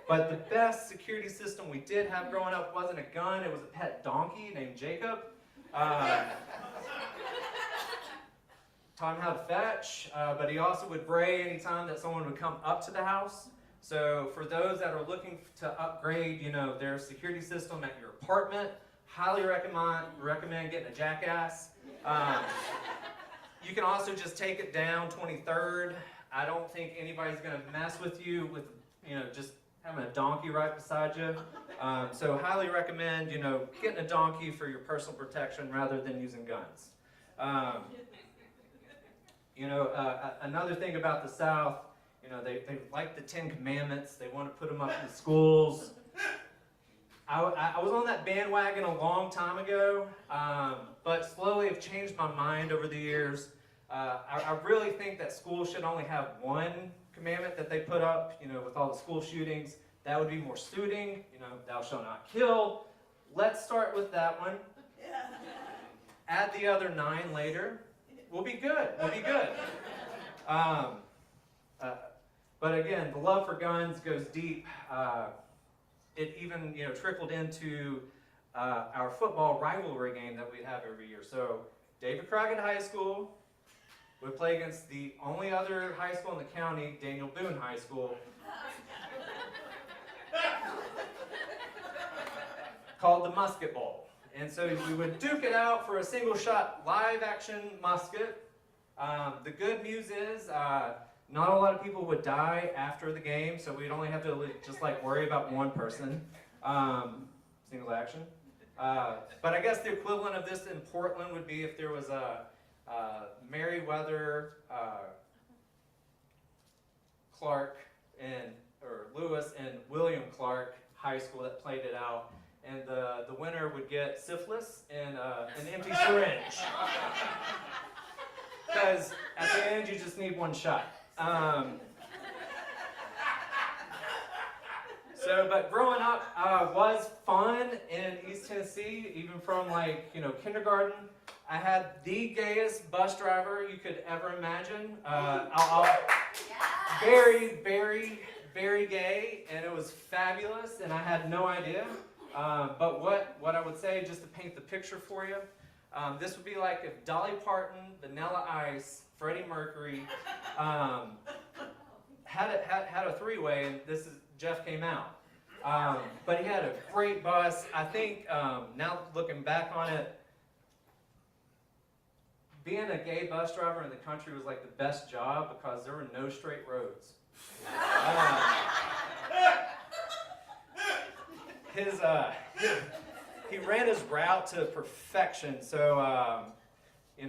But the best security system we did have growing up wasn't a gun. It was a pet donkey named Jacob. Taught him how to fetch, but he also would bray anytime that someone would come up to the house. So for those that are looking to upgrade, their security system at your apartment, highly recommend getting a Jackass. You can also just take it down 23rd. I don't think anybody's going to mess with you with, just having a donkey right beside you. So highly recommend, getting a donkey for your personal protection rather than using guns. Another thing about the South, they like the 10 Commandments. They want to put them up in the schools. I was on that bandwagon a long time ago, but slowly have changed my mind over the years. I really think that schools should only have one commandment that they put up, with all the school shootings. That would be more suiting, thou shalt not kill. Let's start with that one. Add the other 9 later. We'll be good. We'll be good. But again, the love for guns goes deep. It even trickled into our football rivalry game that we have every year. So David Crockett High School would play against the only other high school in the county, Daniel Boone High School, called the Musket Bowl. And so we would duke it out for a single shot live action musket. The good news is not a lot of people would die after the game, so we'd only have to just worry about one person. Single action. But I guess the equivalent of this in Portland would be if there was a Meriwether, Clark, or Lewis and William Clark High School that played it out, and the winner would get syphilis and an empty syringe. Because at the end you just need one shot. But growing up was fun in East Tennessee, even from kindergarten. I had the gayest bus driver you could ever imagine. Very, very, very gay, and it was fabulous, and I had no idea. But what I would say, just to paint the picture for you, this would be like if Dolly Parton, Vanilla Ice, Freddie Mercury had a three-way, and Jeff came out. But he had a great bus. I think now looking back on it, being a gay bus driver in the country was like the best job because there were no straight roads. He ran his route to perfection. So he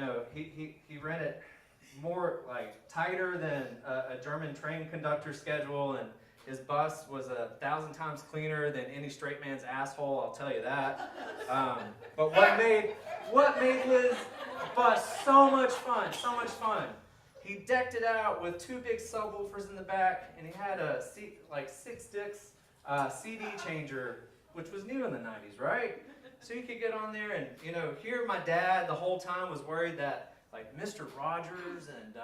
ran it more tighter than a German train conductor schedule, and his bus was 1,000 times cleaner than any straight man's asshole, I'll tell you that. But what made his bus so much fun, he decked it out with 2 big subwoofers in the back, and he had a 6-disc CD changer, which was new in the 90s, right? So you could get on there and, hear my dad the whole time was worried that Mr. Rogers and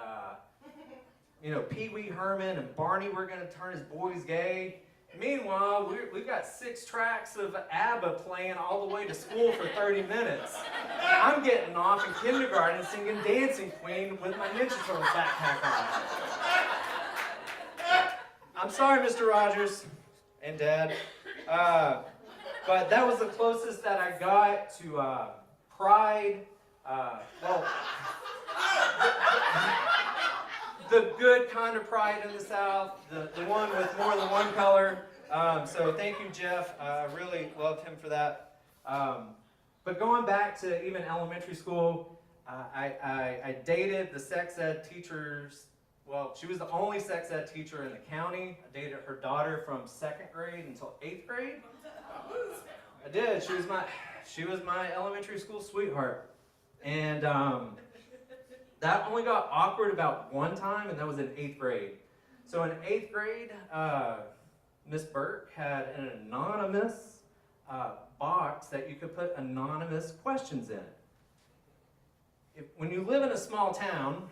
Pee Wee Herman and Barney were going to turn his boys gay. Meanwhile, we've got 6 tracks of ABBA playing all the way to school for 30 minutes. I'm getting off in kindergarten singing Dancing Queen with my Ninja Turtles backpack on. I'm sorry, Mr. Rogers and Dad. But that was the closest that I got to pride. The good kind of pride in the South, the one with more than one color. So thank you, Jeff. I really loved him for that. But going back to even elementary school, I dated the sex ed teachers. Well, she was the only sex ed teacher in the county. I dated her daughter from 2nd grade until 8th grade. I did. She was my elementary school sweetheart. And that only got awkward about one time, and that was in 8th grade. So in 8th grade, Miss Burke had an anonymous box that you could put anonymous questions in. When you live in a small town,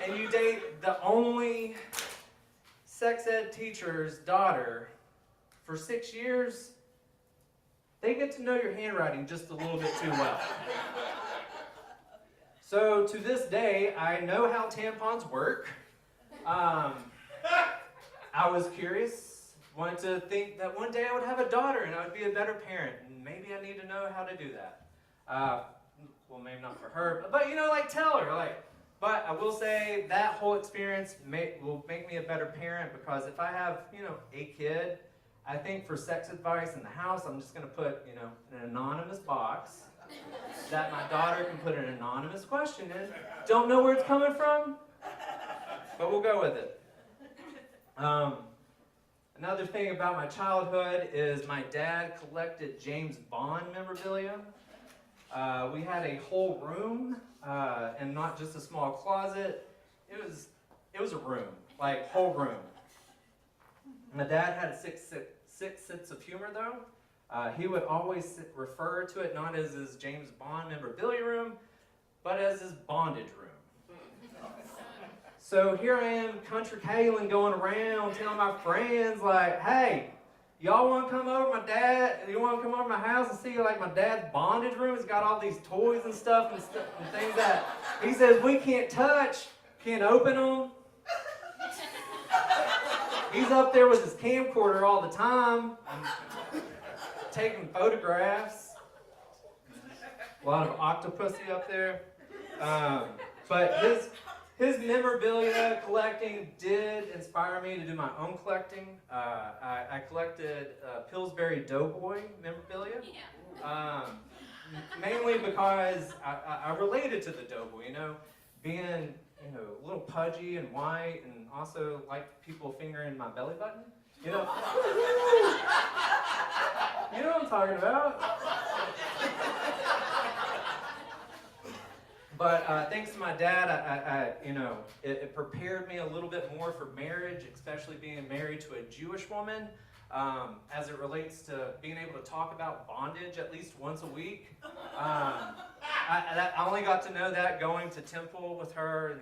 and you date the only sex ed teacher's daughter for 6 years, they get to know your handwriting just a little bit too well. So to this day, I know how tampons work. I was curious, wanted to think that one day I would have a daughter and I would be a better parent, and maybe I need to know how to do that. Well, maybe not for her, but tell her, But I will say that whole experience will make me a better parent, because if I have, a kid, I think for sex advice in the house, I'm just going to put, an anonymous box that my daughter can put an anonymous question in. Don't know where it's coming from, but we'll go with it. Another thing about my childhood is my dad collected James Bond memorabilia. We had a whole room, and not just a small closet. It was a room, like whole room. My dad had six sense of humor though. He would always refer to it not as his James Bond memorabilia room, but as his bondage room. So here I am, Country Kalen, going around telling my friends like, hey, y'all want to come over my dad? You want to come over to my house and see like my dad's bondage room? It's got all these toys and stuff and things that he says we can't touch, can't open them. He's up there with his camcorder all the time, taking photographs. A lot of octopussy up there. But his memorabilia collecting did inspire me to do my own collecting. I collected Pillsbury Doughboy memorabilia. Mainly because I related to the Doughboy, you know, being a little pudgy and white, and also like people fingering my belly button. You know, you know what I'm talking about. But thanks to my dad, it prepared me a little bit more for marriage, especially being married to a Jewish woman, as it relates to being able to talk about bondage at least once a week. I only got to know that going to temple with her, and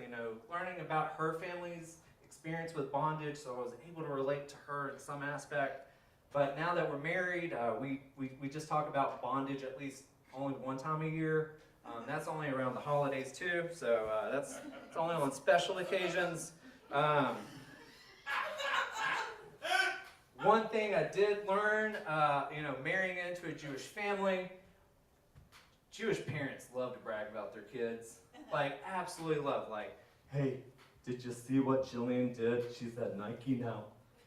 learning about her family's experience with bondage, so I was able to relate to her in some aspect. But now that we're married, we just talk about bondage at least only one time a year. That's only around the holidays too, so that's only on special occasions. One thing I did learn, marrying into a Jewish family, Jewish parents love to brag about their kids. Like, absolutely love. Like, hey, did you see what Jillian did? She's at Nike now.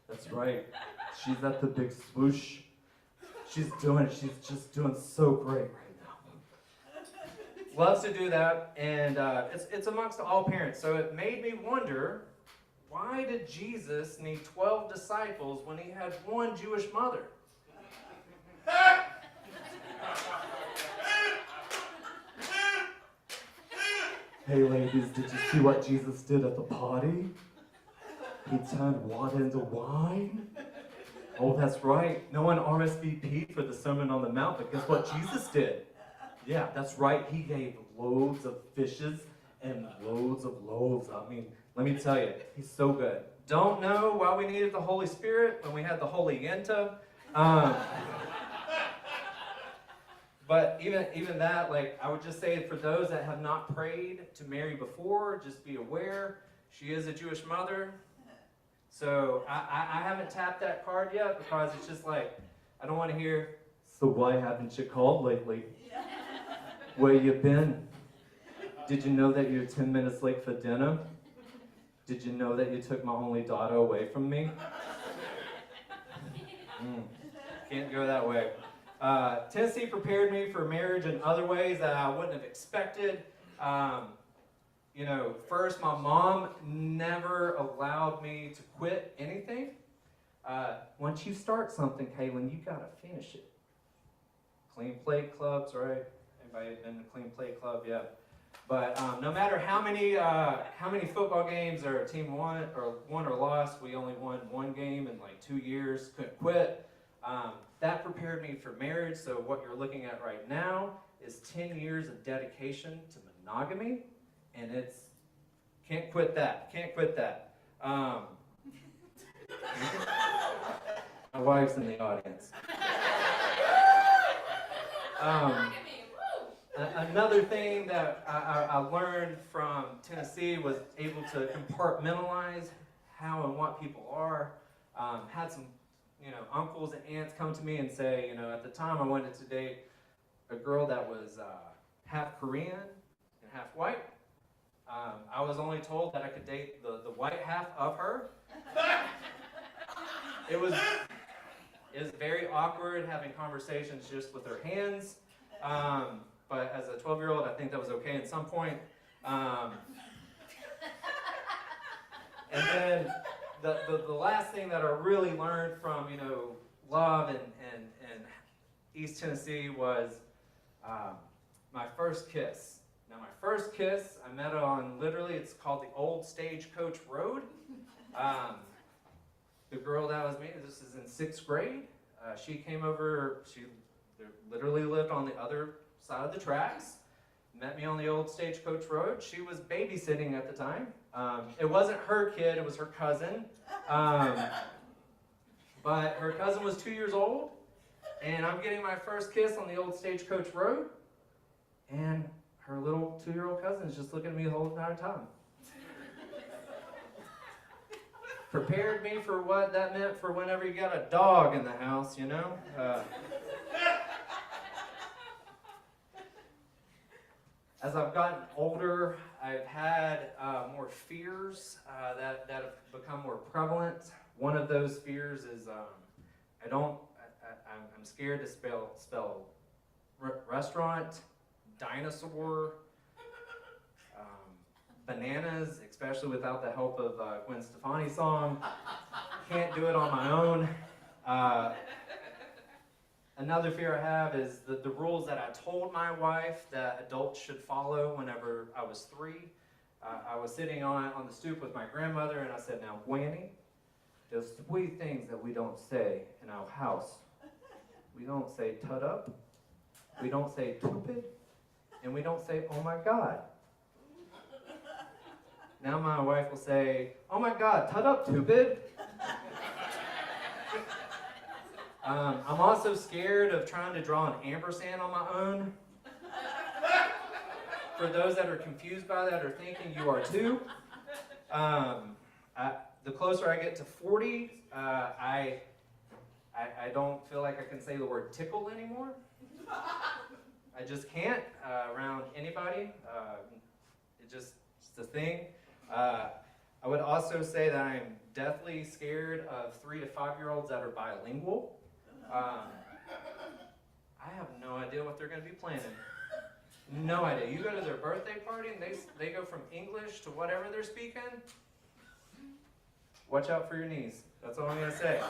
That's right. She's at the big swoosh. She's just doing so great right now. Loves to do that, and it's amongst all parents. So it made me wonder, why did Jesus need 12 disciples when he had one Jewish mother? Hey ladies, did you see what Jesus did at the party? He turned water into wine? Oh, that's right. No one RSVP'd for the Sermon on the Mount, but guess what Jesus did? Yeah, that's right. He gave loads of fishes and loads of loaves. I mean, let me tell you, he's so good. Don't know why we needed the Holy Spirit when we had the Holy Yenta. But even that, like, I would just say for those that have not prayed to Mary before, just be aware, she is a Jewish mother. So I haven't tapped that card yet because it's just like, I don't want to hear, so why haven't you called lately? Where you been? Did you know that you're 10 minutes late for dinner? Did you know that you took my only daughter away from me? Can't go that way. Tennessee prepared me for marriage in other ways that I wouldn't have expected. First, my mom never allowed me to quit anything. Once you start something, Kaylin, you gotta finish it. Clean plate clubs, right? Anybody been to Clean Plate Club? Yeah. But no matter how many football games our team won or lost, we only won one game in like 2 years. Couldn't quit. That prepared me for marriage. So what you're looking at right now is 10 years of dedication to monogamy, and can't quit that. Can't quit that. My wife's in the audience. Another thing that I learned from Tennessee was able to compartmentalize how and what people are. Had some, uncles and aunts come to me and say, at the time I wanted to date a girl that was half Korean and half white. I was only told that I could date the white half of her. It was very awkward having conversations just with her hands. But as a 12-year-old, I think that was okay at some point. And then the last thing that I really learned from, you know, love and East Tennessee was my first kiss. Now, my first kiss, I met on literally, it's called the Old Stagecoach Road. The girl that was me, this is in 6th grade. She came over, she literally lived on the other side of the tracks. Met me on the Old Stagecoach Road. She was babysitting at the time. It wasn't her kid, it was her cousin. But her cousin was 2 years old, and I'm getting my first kiss on the Old Stagecoach Road, and her little 2-year-old cousin is just looking at me the whole entire time. Prepared me for what that meant for whenever you got a dog in the house, you know? As I've gotten older, I've had more fears that have become more prevalent. One of those fears is I'm scared to spell restaurant, dinosaur, bananas, especially without the help of Gwen Stefani's song. Can't do it on my own. Another fear I have is the rules that I told my wife that adults should follow whenever I was 3. I was sitting on the stoop with my grandmother, and I said, "Now, Granny, there's 3 things that we don't say in our house. We don't say tut up, we don't say stupid, and we don't say, oh my God." Now my wife will say, "Oh my God, tut up, stupid." I'm also scared of trying to draw an ampersand on my own. For those that are confused by that or thinking you are too, the closer I get to 40, I don't feel like I can say the word tickle anymore. I just can't around anybody. It's a thing. I would also say that I'm deathly scared of 3 to 5-year-olds that are bilingual. I have no idea what they're going to be planning. No idea. You go to their birthday party and they go from English to whatever they're speaking. Watch out for your knees. That's all I'm going to say.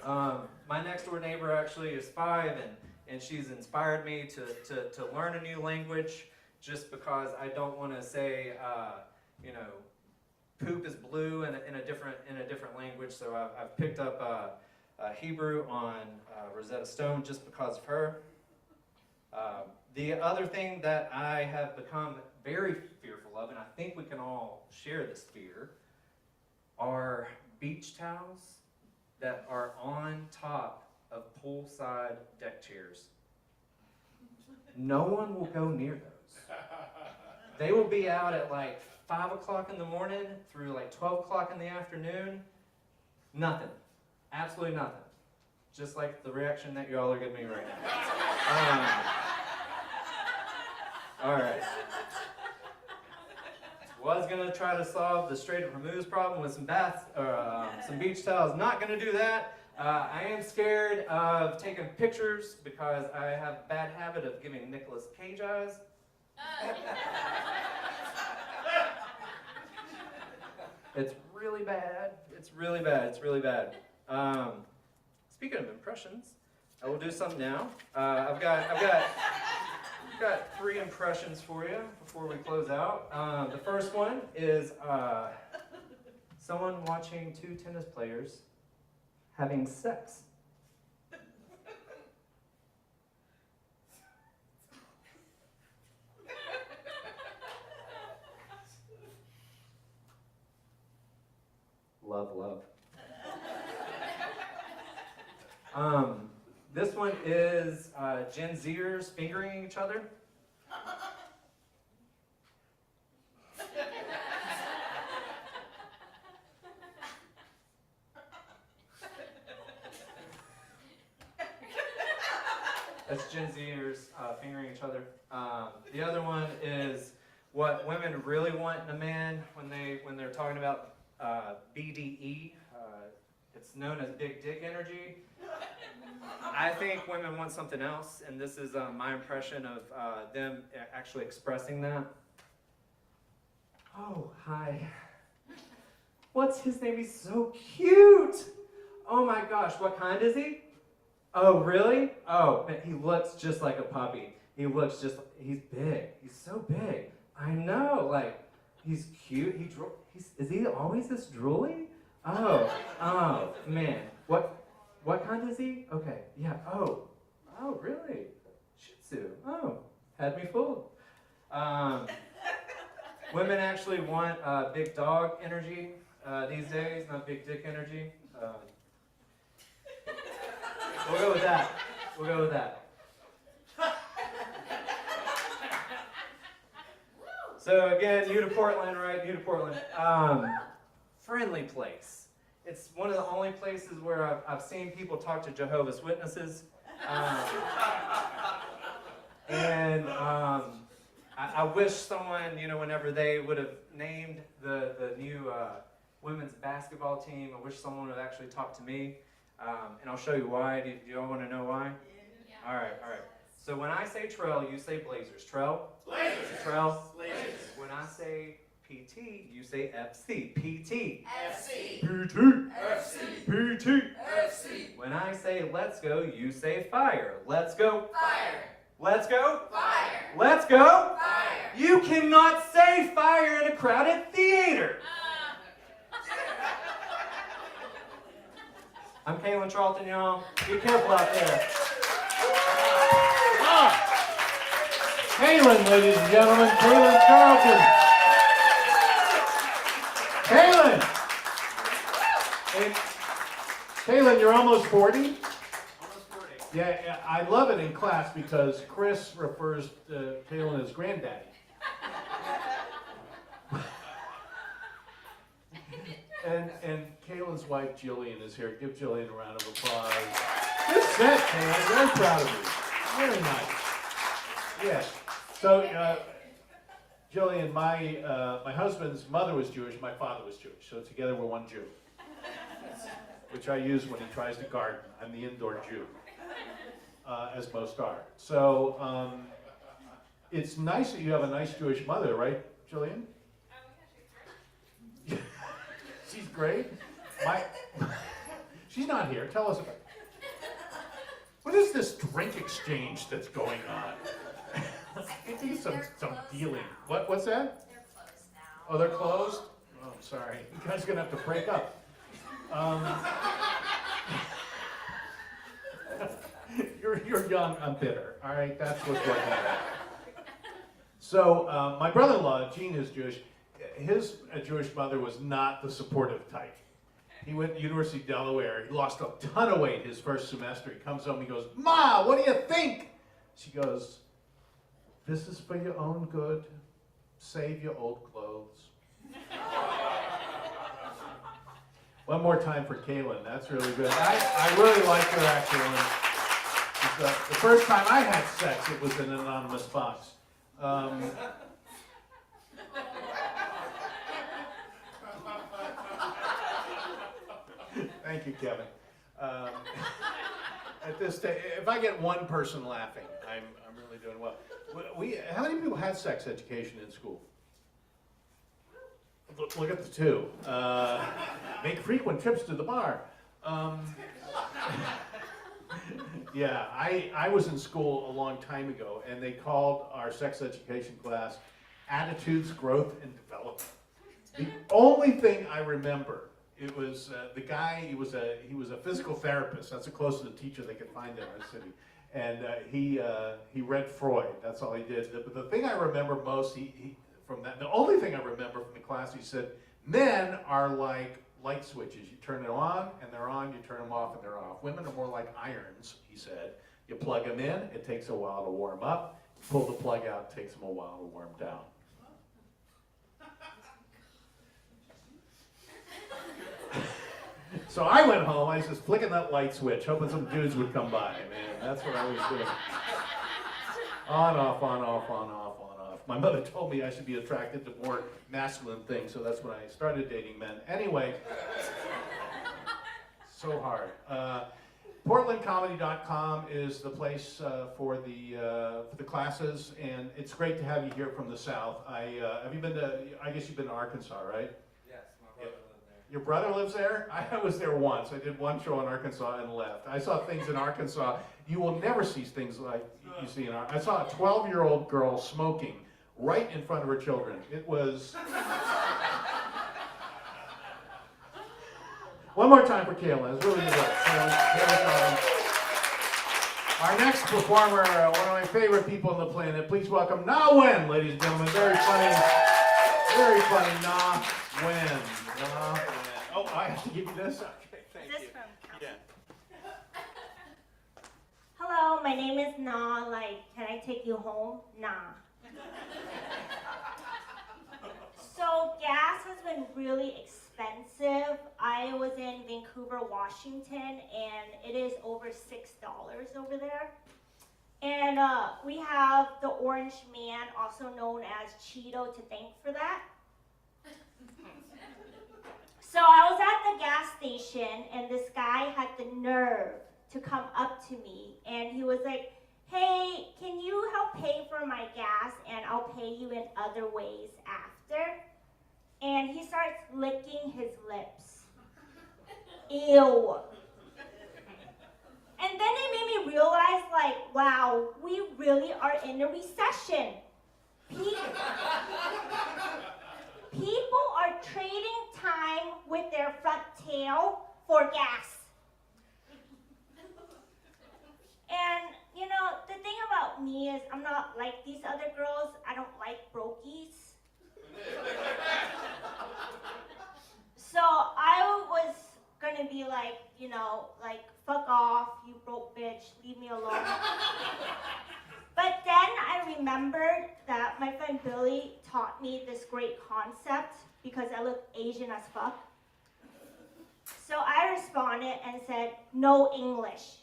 My next door neighbor actually is 5, and she's inspired me to learn a new language just because I don't want to say, you know, poop is blue in a different language. So I've picked up Hebrew on Rosetta Stone just because of her. The other thing that I have become very fearful of, and I think we can all share this fear, are beach towels that are on top of poolside deck chairs. No one will go near those. They will be out at like 5 o'clock in the morning through like 12 o'clock in the afternoon. Nothing. Absolutely nothing. Just like the reaction that you all are giving me right now. All right. Was gonna try to solve the Strait of Hormuz problem with some beach towels. Not gonna do that. I am scared of taking pictures because I have a bad habit of giving Nicolas Cage eyes. It's really bad. It's really bad. It's really bad. Speaking of impressions, I will do some now. I've got 3 impressions for you before we close out. The first one is someone watching 2 tennis players having sex. Love. This one is Gen Zers fingering each other. That's Gen Zers fingering each other. The other one is what women really want in a man when they're talking about BDE. It's known as big dick energy. I think women want something else, and this is my impression of them actually expressing that. Oh, hi. What's his name? He's so cute. Oh my gosh, what kind is he? Oh, really? Oh, man, he looks just like a puppy. He looks just, he's big. He's so big. I know, like, he's cute. Is he always this drooly? Oh, man. What kind is he? Okay, yeah, oh, really? Shih Tzu. Oh, had me fooled. Women actually want big dog energy these days, not big dick energy. We'll go with that. We'll go with that. So again, new to Portland, right? New to Portland. Friendly place. It's one of the only places where I've seen people talk to Jehovah's Witnesses. I wish someone, whenever they would have named the new women's basketball team, I wish someone would actually talk to me. And I'll show you why. Do you all want to know why? Yeah. All right. So when I say trail, you say Blazers. Trail? Blazers. Trail? Blazers. When I say PT, you say FC. PT. FC. PT. FC. PT. FC. When I say let's go, you say fire. Let's go. Fire. Let's go. Fire. Let's go. Fire. You cannot say fire in a crowded theater. I'm Kaylin Charlton, y'all. Be careful out there. Kaylin, ladies and gentlemen, Kaylin Charlton. Kaylin! Hey, Kaylin, you're almost 40? Almost 40. Yeah, I love it in class because Chris refers to Kaylin as granddaddy. And Kaylin's wife, Jillian, is here. Give Jillian a round of applause. Good set, Kaylin. Very proud of you. Very nice. Yeah. So, Jillian, my husband's mother was Jewish, my father was Jewish. So together we're one Jew, which I use when he tries to garden. I'm the indoor Jew, as most are. So it's nice that you have a nice Jewish mother, right, Jillian? She's great. She's not here. Tell us about it. What is this drink exchange that's going on? I think some dealing. What's that? They're closed now. Oh, they're closed? Oh, I'm sorry. You guys are gonna have to break up. You're young, I'm bitter. All right, that's what's going on. So my brother-in-law, Gene, is Jewish. His Jewish mother was not the supportive type. He went to University of Delaware. He lost a ton of weight his first semester. He comes home, he goes, "Ma, what do you think?" She goes, "This is for your own good. Save your old clothes." One more time for Kaylin. That's really good. I really like her actually. The first time I had sex, it was in an anonymous box. Thank you, Kevin. At this stage, if I get one person laughing, I'm really doing well. How many people had sex education in school? Look at the two. Make frequent trips to the bar. Yeah, I was in school a long time ago, and they called our sex education class Attitudes, Growth, and Development. The only thing I remember, it was the guy. He was a physical therapist. That's the closest teacher they could find in our city, and he read Freud. That's all he did. But the thing I remember most, from that, the only thing I remember from the class, he said, men are like light switches. You turn them on and they're on. You turn them off and they're off. Women are more like irons. He said, you plug them in. It takes a while to warm up. You pull the plug out. It takes them a while to warm down. So I went home, I was just flicking that light switch, hoping some dudes would come by, man. That's what I was doing. On, off, on, off, on, off, on, off. My mother told me I should be attracted to more masculine things, so that's when I started dating men. Anyway, so hard. PortlandComedy.com is the place for the classes, and it's great to have you here from the South. Have you been to, I guess you've been to Arkansas, right? Yes, my brother lived there. Your brother lives there? I was there once. I did one show in Arkansas and left. I saw things in Arkansas. You will never see things like you see in Arkansas. I saw a 12-year-old girl smoking right in front of her children. It was... One more time for Kayla. It's really good work. Kayla. Our next performer, one of my favorite people on the planet. Please welcome Na Wen, ladies and gentlemen. Very funny, Na Wen. Na Wen. Oh, I have to give you this? Okay, thank This you. from Yeah. Hello, my name is Na. Like, can I take you home? Nah. So gas has been really expensive. I was in Vancouver, Washington, and it is over $6 over there. And we have the Orange Man, also known as Cheeto, to thank for that. So I was at the gas station, and this guy had the nerve to come up to me, and he was like, "Hey, can you help pay for my gas, and I'll pay you in other ways after?" And he starts licking his lips. Ew. And then it made me realize, like, wow, we really are in a recession. People are trading time with their front tail for gas. And, you know, the thing about me is I'm not like these other girls. I don't like brokies. So I was gonna be like, you know, like, fuck off, you broke bitch, leave me alone. But then I remembered that my friend Billy taught me this great concept because I look Asian as fuck. So I responded and said, "No English."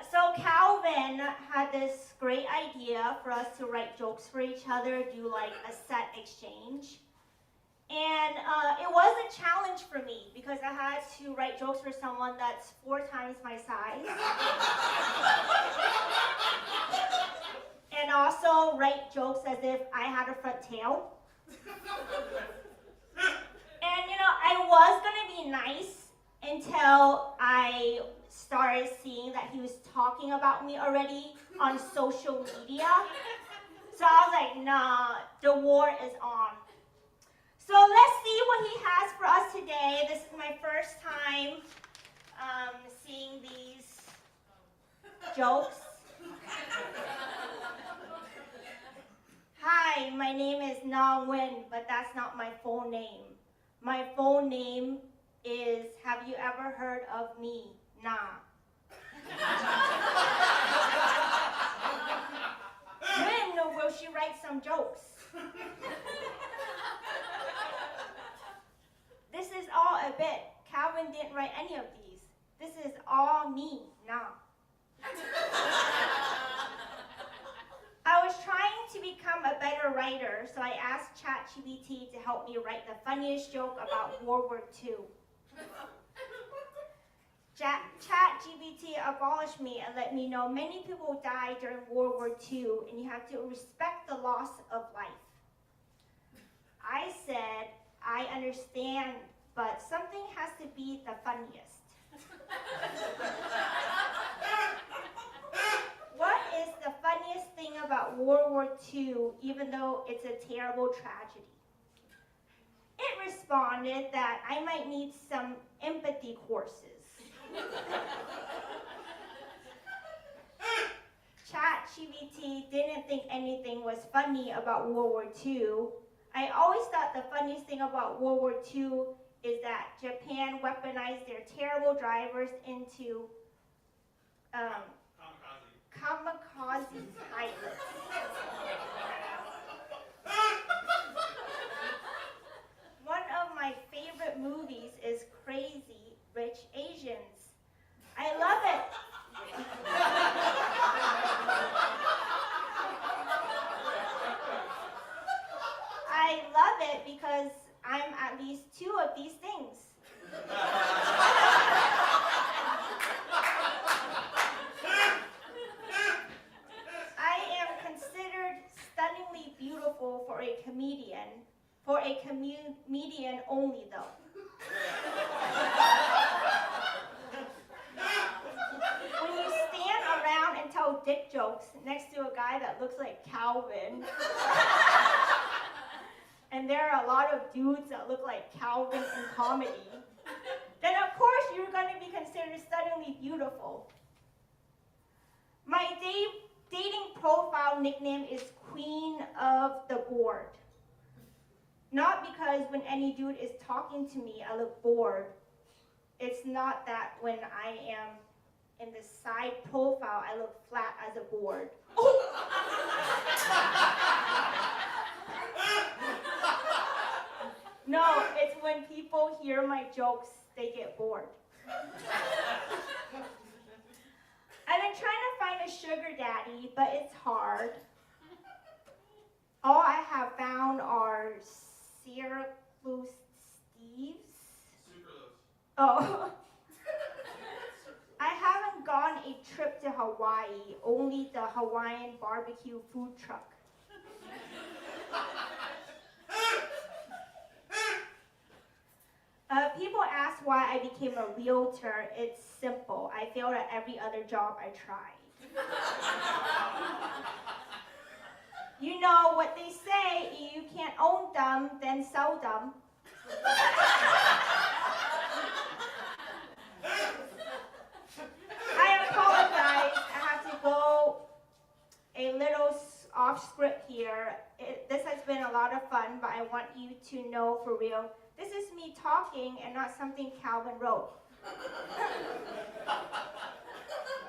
So Calvin had this great idea for us to write jokes for each other, do like a set exchange. And it was a challenge for me because I had to write jokes for someone that's 4 times my size. And also write jokes as if I had a front tail. And you know, I was gonna be nice until I started seeing that he was talking about me already on social media. So I was like, nah, the war is on. So let's see what he has for us today. This is my first time seeing these jokes. Hi, my name is Na Wen, but that's not my full name. My full name is, have you ever heard of me? Nah. When will she write some jokes? This is all a bit. Calvin didn't write any of these. This is all me. Nah. I was trying to become a better writer, so I asked ChatGPT to help me write the funniest joke about World War II. ChatGPT abolished me and let me know many people died during World War II, and you have to respect the loss of life. I said, I understand, but something has to be the funniest. What is the funniest thing about World War II, even though it's a terrible tragedy? It responded that I might need some empathy courses. ChatGPT didn't think anything was funny about World War II. I always thought the funniest thing about World War II is that Japan weaponized their terrible drivers into kamikaze pilots. One of my favorite movies is Crazy Rich Asians. I love it. I love it because I'm at least 2 of these things. I am considered stunningly beautiful beautiful for a comedian. For a comedian only, though. When you stand around and tell dick jokes next to a guy that looks like Calvin, and there are a lot of dudes that look like Calvin in comedy, then of course you're going to be considered stunningly beautiful. My dating profile nickname is Queen of the Bored. Not because when any dude is talking to me, I look bored. It's not that when I am in the side profile, I look flat as a board. No, it's when people hear my jokes, they get bored. I've been trying to find a sugar daddy, but it's hard. All I have found are Syracuse Steves. Oh. I haven't gone a trip to Hawaii, only the Hawaiian barbecue food truck. People ask why I became a realtor. It's simple. I failed at every other job I tried. You know what they say, you can't own them, then sell them. I apologize. I have to go a little off script here. This has been a lot of fun, but I want you to know for real, this is me talking and not something Calvin wrote.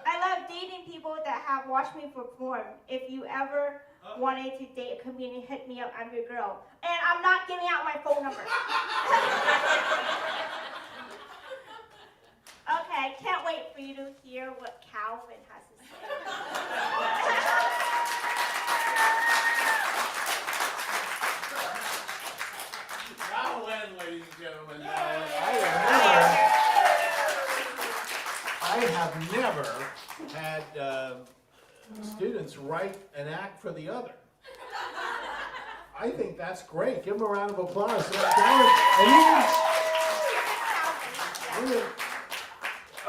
I love dating people that have watched me perform. If you ever wanted to date a comedian, hit me up, I'm your girl. And I'm not giving out my phone number. Okay, can't wait for you to hear what Calvin has to say. Now when, ladies and gentlemen, I have never had students write an act for the other. I think that's great. Give them a round of applause.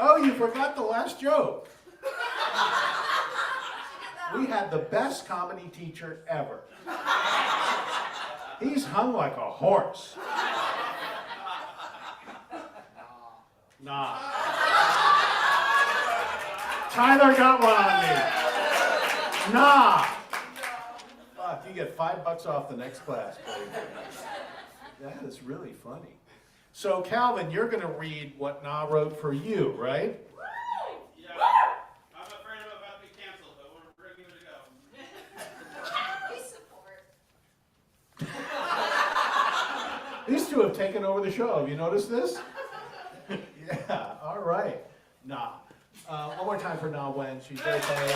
Oh, you forgot the last joke. We had the best comedy teacher ever. He's hung like a horse. Nah. Tyler got one on me. Nah. Fuck, you get $5 off the next class, buddy. That is really funny. So, Calvin, you're going to read what Na wrote for you, right? yeah, I'm afraid I'm about to be canceled, but we're ready to go. Happy support. These two have taken over the show. Have you noticed this? Yeah, all right. Na. One more time for Na Wen. She's very funny.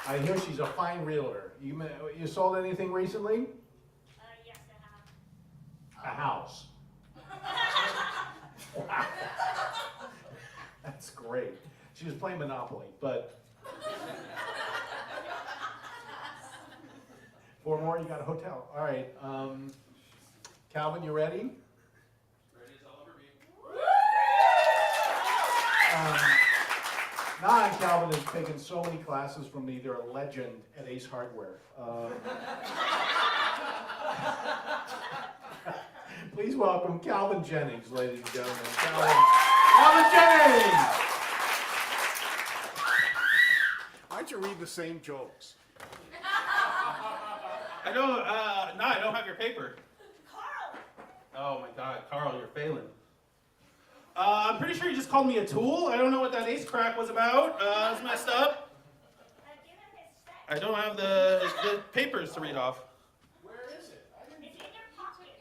I hear she's a fine realtor. You sold anything recently? Yes, I have. A house. Wow. That's great. She was playing Monopoly, but 4 more, you got a hotel. All right. Calvin, you ready? Ready as I'll ever be. Na and Calvin have taken so many classes from me. They're a legend at Ace Hardware. Please welcome Calvin Jennings, ladies and gentlemen. Calvin Jennings! Why don't you read the same jokes? I don't have your paper. Carl! Oh my God, Carl, you're failing. I'm pretty sure you just called me a tool. I don't know what that ace crack was about. It's messed up. Give him his check. I don't have the papers to read off. Where is it? It's in your pocket.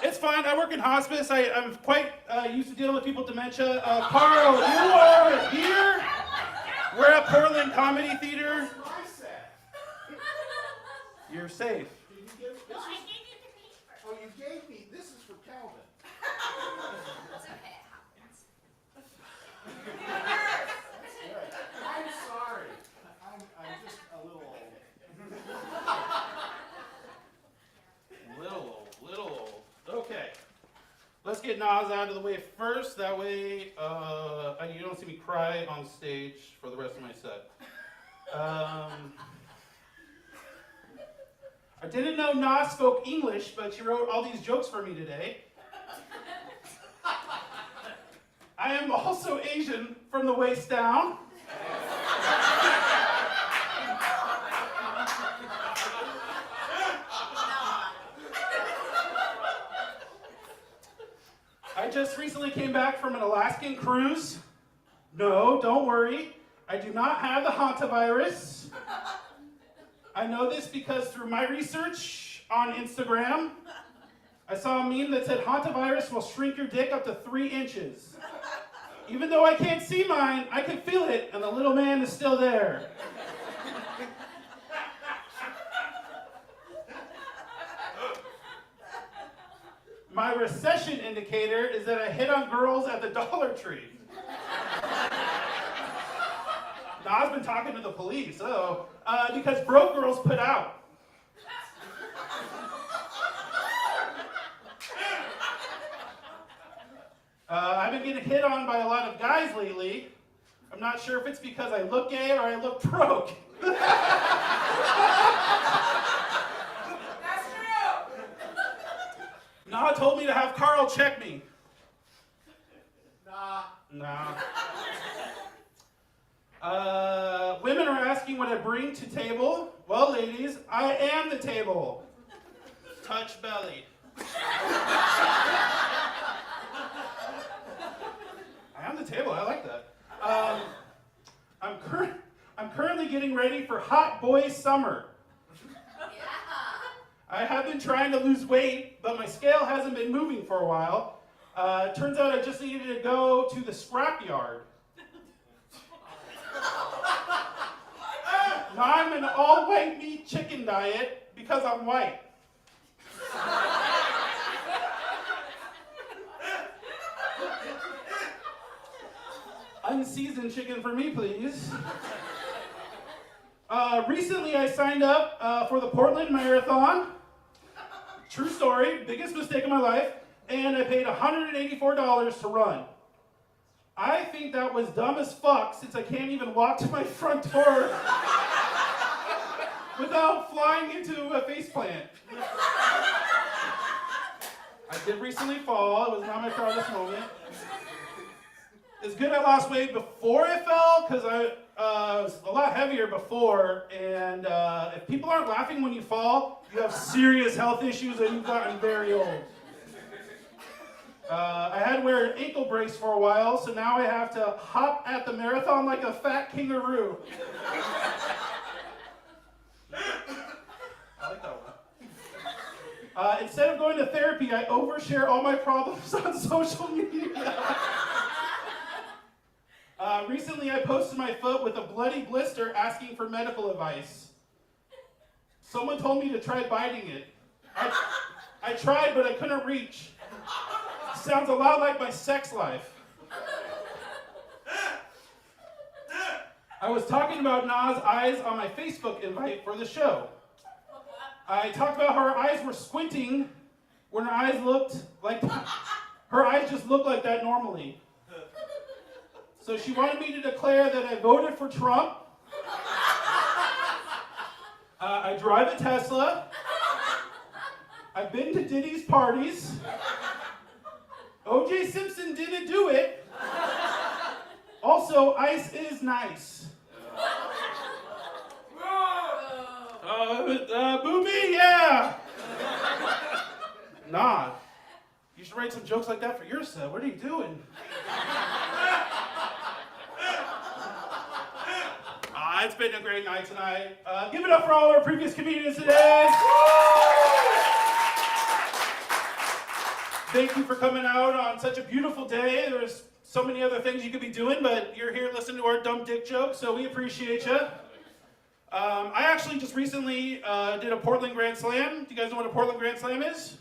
It's fine. I work in hospice. I'm quite used to dealing with people with dementia. Carl, you are here. We're at Portland Comedy Theater. My set. You're safe. Did you give No, this? I gave you the paper. Oh, you gave me. This is for Calvin. It's okay, it happens. That's good. I'm sorry. I'm just. get Nas out of the way first. That way, you don't see me cry on stage for the rest of my set. I didn't know Nas spoke English, but she wrote all these jokes for me today. I am also Asian from the waist down. I just recently came back from an Alaskan cruise. No, don't worry. I do not have the hantavirus. I know this because through my research on Instagram, I saw a meme that said hantavirus will shrink your dick up to 3 inches. Even though I can't see mine, I can feel it, and the little man is still there. My recession indicator is that I hit on girls at the Dollar Tree. Now, I've been talking to the police, because broke girls put out. I've been getting hit on by a lot of guys lately. I'm not sure if it's because I look gay or I look broke. That's true. Nah told me to have Carl check me. Nah. Women are asking what I bring to table. Well, ladies, I am the table. Touch belly. I am the table. I like that. I'm currently getting ready for hot boy summer. I have been trying to lose weight, but my scale hasn't been moving for a while. Turns out I just needed to go to the scrapyard. Now I'm an all-white meat chicken diet because I'm white. Unseasoned chicken for me, please. Recently I signed up for the Portland Marathon. True story, biggest mistake of my life, and I paid $184 to run. I think that was dumb as fuck since I can't even walk to my front door without flying into a faceplant. I did recently fall. It was not my proudest moment. It's good I lost weight before I fell because I was a lot heavier before, and if people aren't laughing when you fall, you have serious health issues and you've gotten very old. I had to wear an ankle brace for a while, so now I have to hop at the marathon like a fat kangaroo. I like that one. Instead of going to therapy, I overshare all my problems on social media. Recently, I posted my foot with a bloody blister asking for medical advice. Someone told me to try biting it. I tried, but I couldn't reach. Sounds a lot like my sex life. I was talking about Nas' eyes on my Facebook invite for the show. I talked about how her eyes were squinting when her eyes looked like her eyes just looked like that normally. So she wanted me to declare that I voted for Trump. I drive a Tesla. I've been to Diddy's parties. O.J. Simpson didn't do it. Also, ice is nice. Booby, yeah. Nah. You should write some jokes like that for your set. What are you doing? It's been a great night tonight. Give it up for all our previous comedians today. Thank you for coming out on such a beautiful day. There's so many other things you could be doing, but you're here listening to our dumb dick jokes, so we appreciate you. I actually just recently did a Portland Grand Slam. Do you guys know what a Portland Grand Slam is?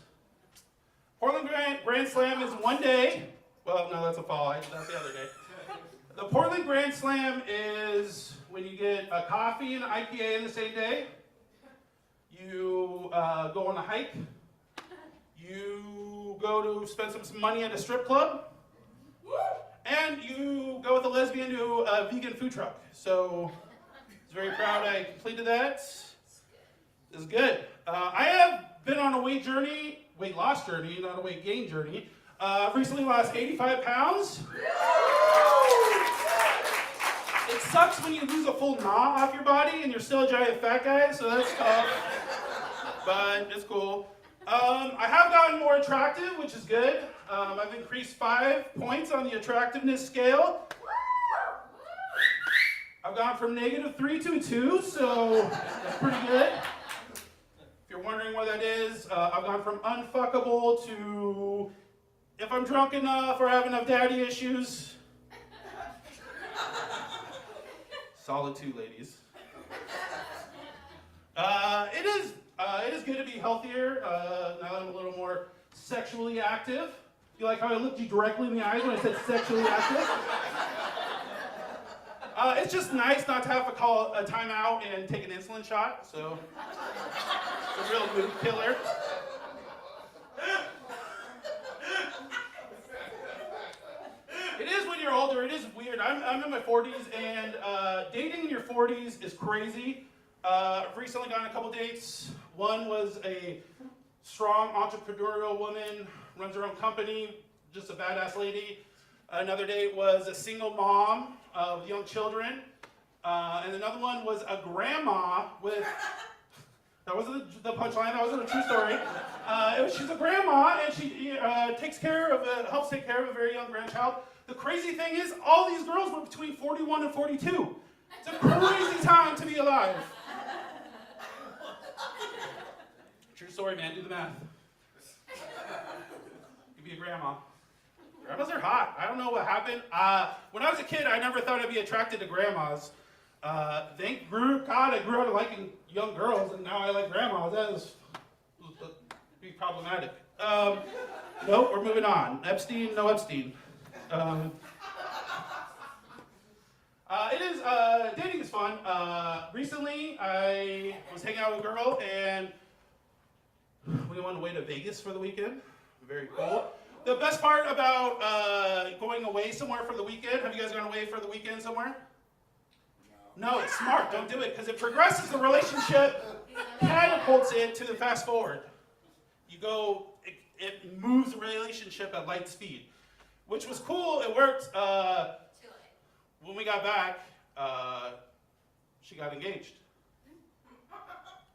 Portland Grand Slam is one day. Well, no, that's a fall. That's the other day. The Portland Grand Slam is when you get a coffee and an IPA in the same day. You go on a hike. you go to spend some money at a strip club, and you go with a lesbian to a vegan food truck. So I was very proud I completed that. This is good. I have been on a weight loss journey, not a weight gain journey. I've recently lost 85 pounds. It sucks when you lose a full knot off your body and you're still a giant fat guy, so that's tough. But it's cool. I have gotten more attractive, which is good. I've increased 5 points on the attractiveness scale. I've gone from -3 to a 2, so that's pretty good. If you're wondering what that is, I've gone from unfuckable to if I'm drunk enough or have enough daddy issues. Solid 2, ladies. It is good to be healthier now that I'm a little more sexually active. You like how I looked you directly in the eyes when I said sexually active? It's just nice not to have to call a timeout and take an insulin shot, so it's a real mood killer. It is when you're older, it is weird. I'm in my 40s, and dating in your 40s is crazy. I've recently gone on a couple dates. One was a strong entrepreneurial woman, runs her own company, just a badass lady. Another date was a single mom of young children. And another one was a grandma with, that wasn't the punchline, that wasn't a true story. She's a grandma, and she helps take care of a very young grandchild. The crazy thing is, all these girls were between 41 and 42. It's a crazy time to be alive. True story, man, do the math. You'd be a grandma. Grandmas are hot. I don't know what happened. When I was a kid, I never thought I'd be attracted to grandmas. I grew out of liking young girls, and now I like grandmas. That is be problematic. Nope, we're moving on. Epstein, no Epstein. Dating is fun. Recently, I was hanging out with a girl, and we went away to Vegas for the weekend. Very cool. The best part about going away somewhere for the weekend, have you guys gone away for the weekend somewhere? No, it's smart. Don't do it, because it progresses the relationship, catapults it to the fast forward. You go, it moves the relationship at light speed, which was cool. It worked. When we got back, she got engaged.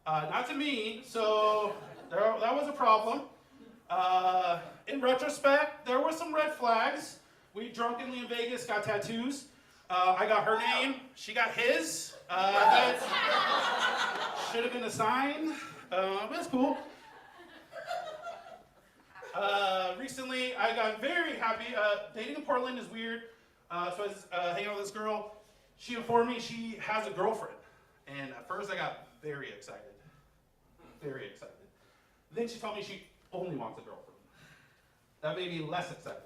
Not to me, so that was a problem. In retrospect, there were some red flags. We drunkenly in Vegas got tattoos. I got her name, she got his. That should have been a sign, but it's cool. Recently, I got very happy. Dating in Portland is weird. So I was hanging out with this girl. She informed me she has a girlfriend. And at first I got very excited. Very excited. Then she told me she only wants a girlfriend. That made me less excited.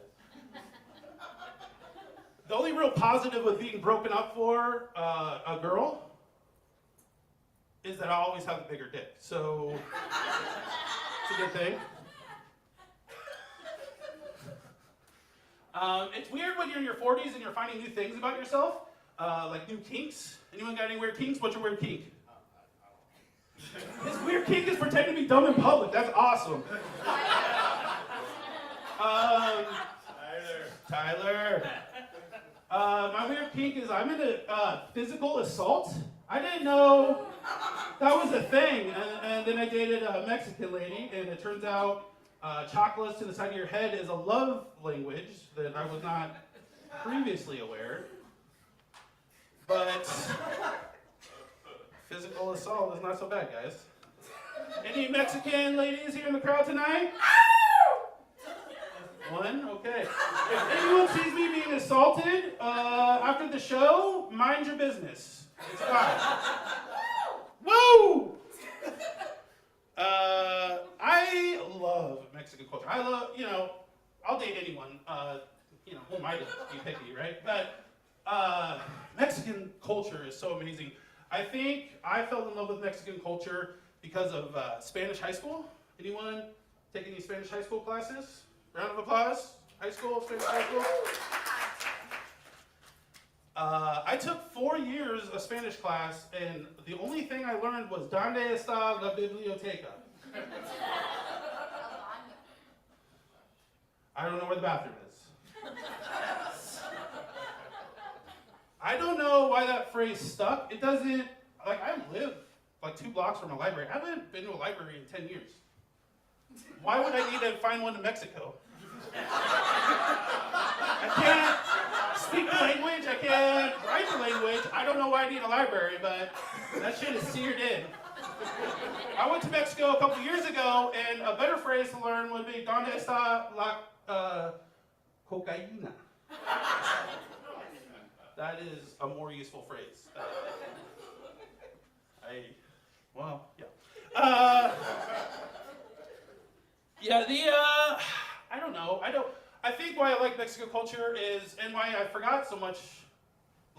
The only real positive with being broken up for a girl is that I always have the bigger dick. So it's a good thing. It's weird when you're in your 40s and you're finding new things about yourself, like new kinks. Anyone got any weird kinks? What's your weird kink? His weird kink is pretending to be dumb in public. That's awesome. Tyler. My weird kink is I'm into physical assault. I didn't know that was a thing. And then I dated a Mexican lady, and it turns out chocolates to the side of your head is a love language that I was not previously aware. But physical assault is not so bad, guys. Any Mexican ladies here in the crowd tonight? One? Okay. If anyone sees me being assaulted after the show, mind your business. It's fine. Woo! I love Mexican culture. I love, I'll date anyone. Who am I to be picky, right? But Mexican culture is so amazing. I think I fell in love with Mexican culture because of Spanish high school. Anyone taking these Spanish high school classes. Round of applause. High school, Spanish high school. I took 4 years of Spanish class, and the only thing I learned was ¿Dónde está la biblioteca? I don't know where the bathroom is. I don't know why that phrase stuck. It doesn't, like, I live like 2 blocks from a library. I haven't been to a library in 10 years. Why would I need to find one in Mexico? I can't speak the language, I can't write the language. I don't know why I need a library, but that shit is seared in. I went to Mexico a couple years ago, and a better phrase to learn would be ¿Dónde está la cocaína? That is a more useful phrase. I think why I like Mexican culture is, and why I forgot so much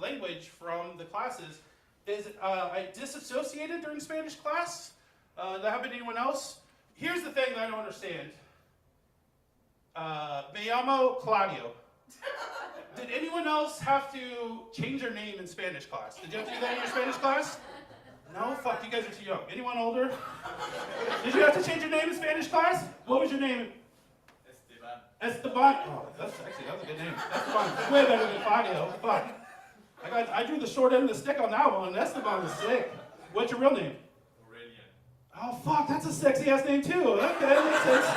language from the classes, is I disassociated during Spanish class. That happened to anyone else? Here's the thing that I don't understand. Me llamo Claudio. Did anyone else have to change their name in Spanish class? Did you have to do that in your Spanish class? No? Fuck, you guys are too young. Anyone older? Did you have to change your name in Spanish class? What was your name? Esteban. Oh, that was a good name. Esteban. Way better than Claudio. Fuck. I drew the short end of the stick on that one. Esteban was sick. What's your real name? Aurelian. Oh, fuck, that's a sexy ass name too. Okay, makes sense.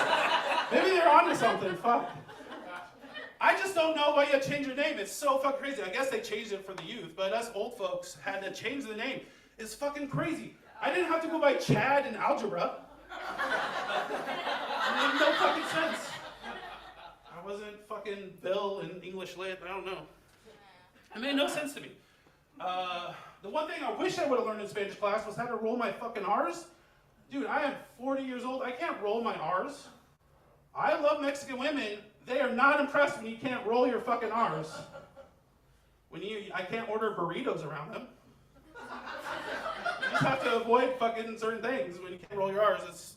Maybe they're onto something. Fuck. I just don't know why you had to change your name. It's so fucking crazy. I guess they changed it for the youth, but us old folks had to change the name. It's fucking crazy. I didn't have to go by Chad in algebra. It made no fucking sense. I wasn't fucking Bill in English lit. I don't know. It made no sense to me. The one thing I wish I would have learned in Spanish class was how to roll my fucking R's. Dude, I am 40 years old. I can't roll my R's. I love Mexican women. They are not impressed when you can't roll your fucking R's. I can't order burritos around them. You just have to avoid fucking certain things when you can't roll your R's.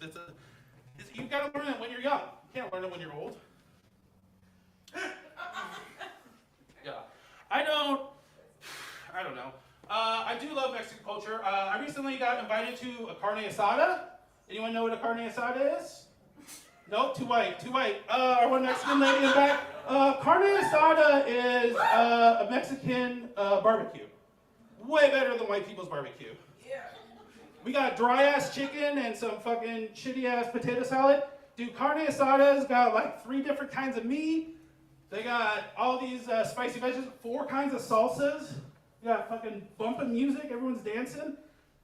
You gotta learn it when you're young. You can't learn it when you're old. Yeah. I don't know. I do love Mexican culture. I recently got invited to a carne asada. Anyone know what a carne asada is? Nope, too white. Our one Mexican lady in the back. Carne asada is a Mexican barbecue. Way better than white people's barbecue. Yeah. We got dry ass chicken and some fucking shitty ass potato salad. Dude, carne asada's got like 3 different kinds of meat. They got all these spicy veggies, 4 kinds of salsas. You got fucking bumping music, everyone's dancing.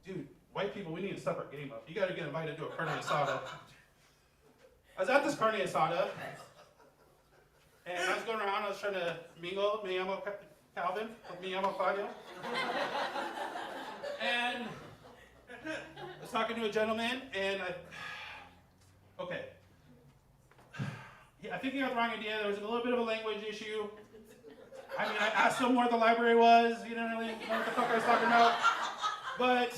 Dude, white people, we need to step our game up. You gotta get invited to a carne asada. I was at this carne asada, and I was going around, I was trying to mingle. Me llamo Calvin, me llamo Claudio. And I was talking to a gentleman, and okay. Yeah, I think he got the wrong idea. There was a little bit of a language issue. I mean, I asked him where the library was. He didn't really know what the fuck I was talking about. But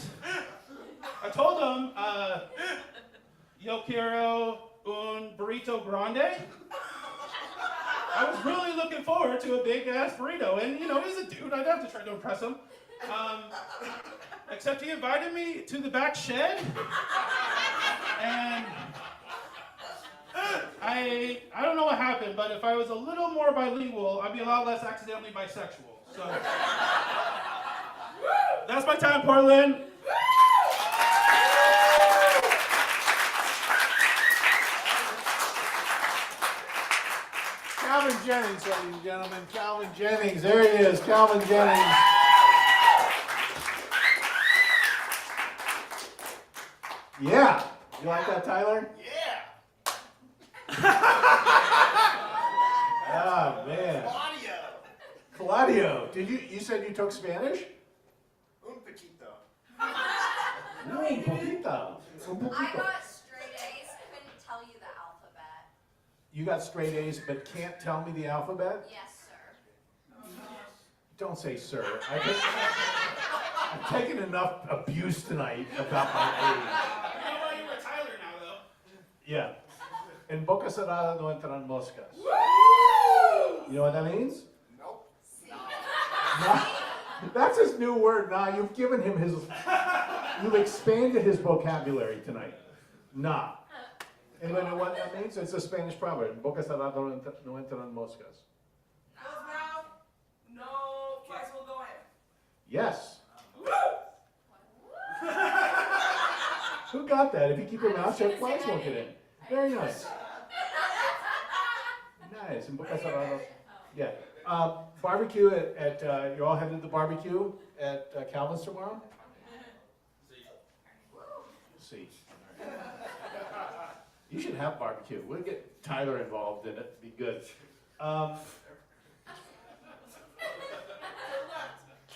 I told him, yo quiero un burrito grande. I was really looking forward to a big ass burrito. And, he's a dude. I'd have to try to impress him. Except he invited me to the back shed. And I don't know what happened, but if I was a little more bilingual, I'd be a lot less accidentally bisexual. So that's my time, Portland. Calvin Jennings, ladies and gentlemen. Calvin Jennings. There he is, Calvin Jennings. Yeah. You like that, Tyler? Yeah. Oh, man. Claudio. You said you took Spanish? Un poquito. Un poquito. I got straight A's, couldn't tell you the alphabet. You got straight A's, but can't tell me the alphabet? Yes, sir. Don't say sir. I've taken enough abuse tonight about my age. You know why you were Tyler now, though? Yeah. En boca cerrada no entran moscas. You know what that means? Nope. Nah. That's his new word. Nah, you've given him his, you've expanded his vocabulary tonight. Nah. Anybody know what that means? It's a Spanish proverb. En boca cerrada no entran moscas. Closed mouth, no flies will go in. Yes. Who got that? If you keep your mouth shut, flies won't get in. Very nice. Nice. En boca cerrada. Yeah. Barbecue at you're all headed to the barbecue at Calvin's tomorrow? See. You should have barbecue. We'll get Tyler involved in it. It'd be good.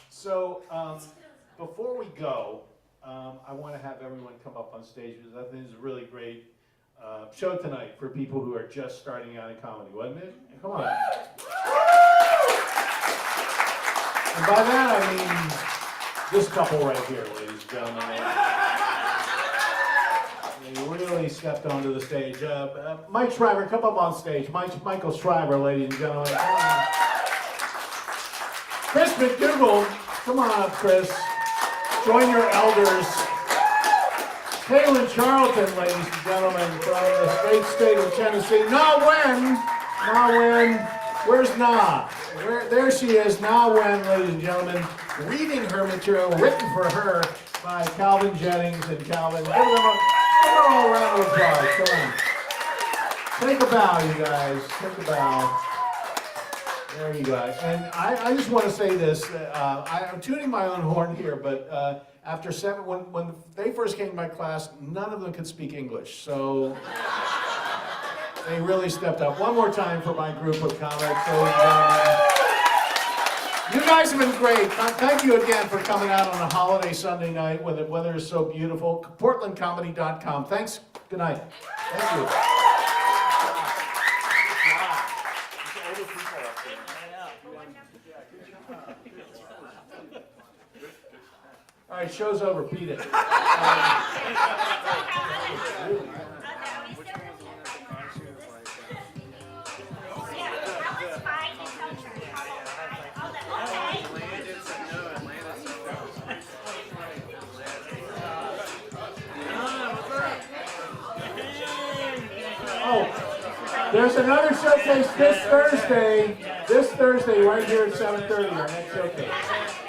So before we go, I want to have everyone come up on stage because I think it's a really great show tonight for people who are just starting out in comedy, wasn't it? Come on. And by that I mean this couple right here, ladies and gentlemen. They really stepped onto the stage. Mike Shriver, come up on stage. Michael Shriver, ladies and gentlemen. Come on. Chris McDougall, come on up, Chris. Join your elders. Kaylin Charlton, ladies and gentlemen, from the great state of Tennessee. Na Wen. Where's Na? There she is, Na Wen, ladies and gentlemen, reading her material written for her by Calvin Jennings and Calvin. Give them all a round of applause. Come on. Take a bow, you guys. Take a bow. There you go. And I just want to say this. I'm tuning my own horn here, but after when they first came to my class, none of them could speak English. So they really stepped up. One more time for my group of comics. You guys have been great. Thank you again for coming out on a holiday Sunday night when the weather is so beautiful. PortlandComedy.com. Thanks. Good night. Thank you. All right, show's over. Beat it. Oh, there's another showcase this Thursday right here at 7:30, our next showcase.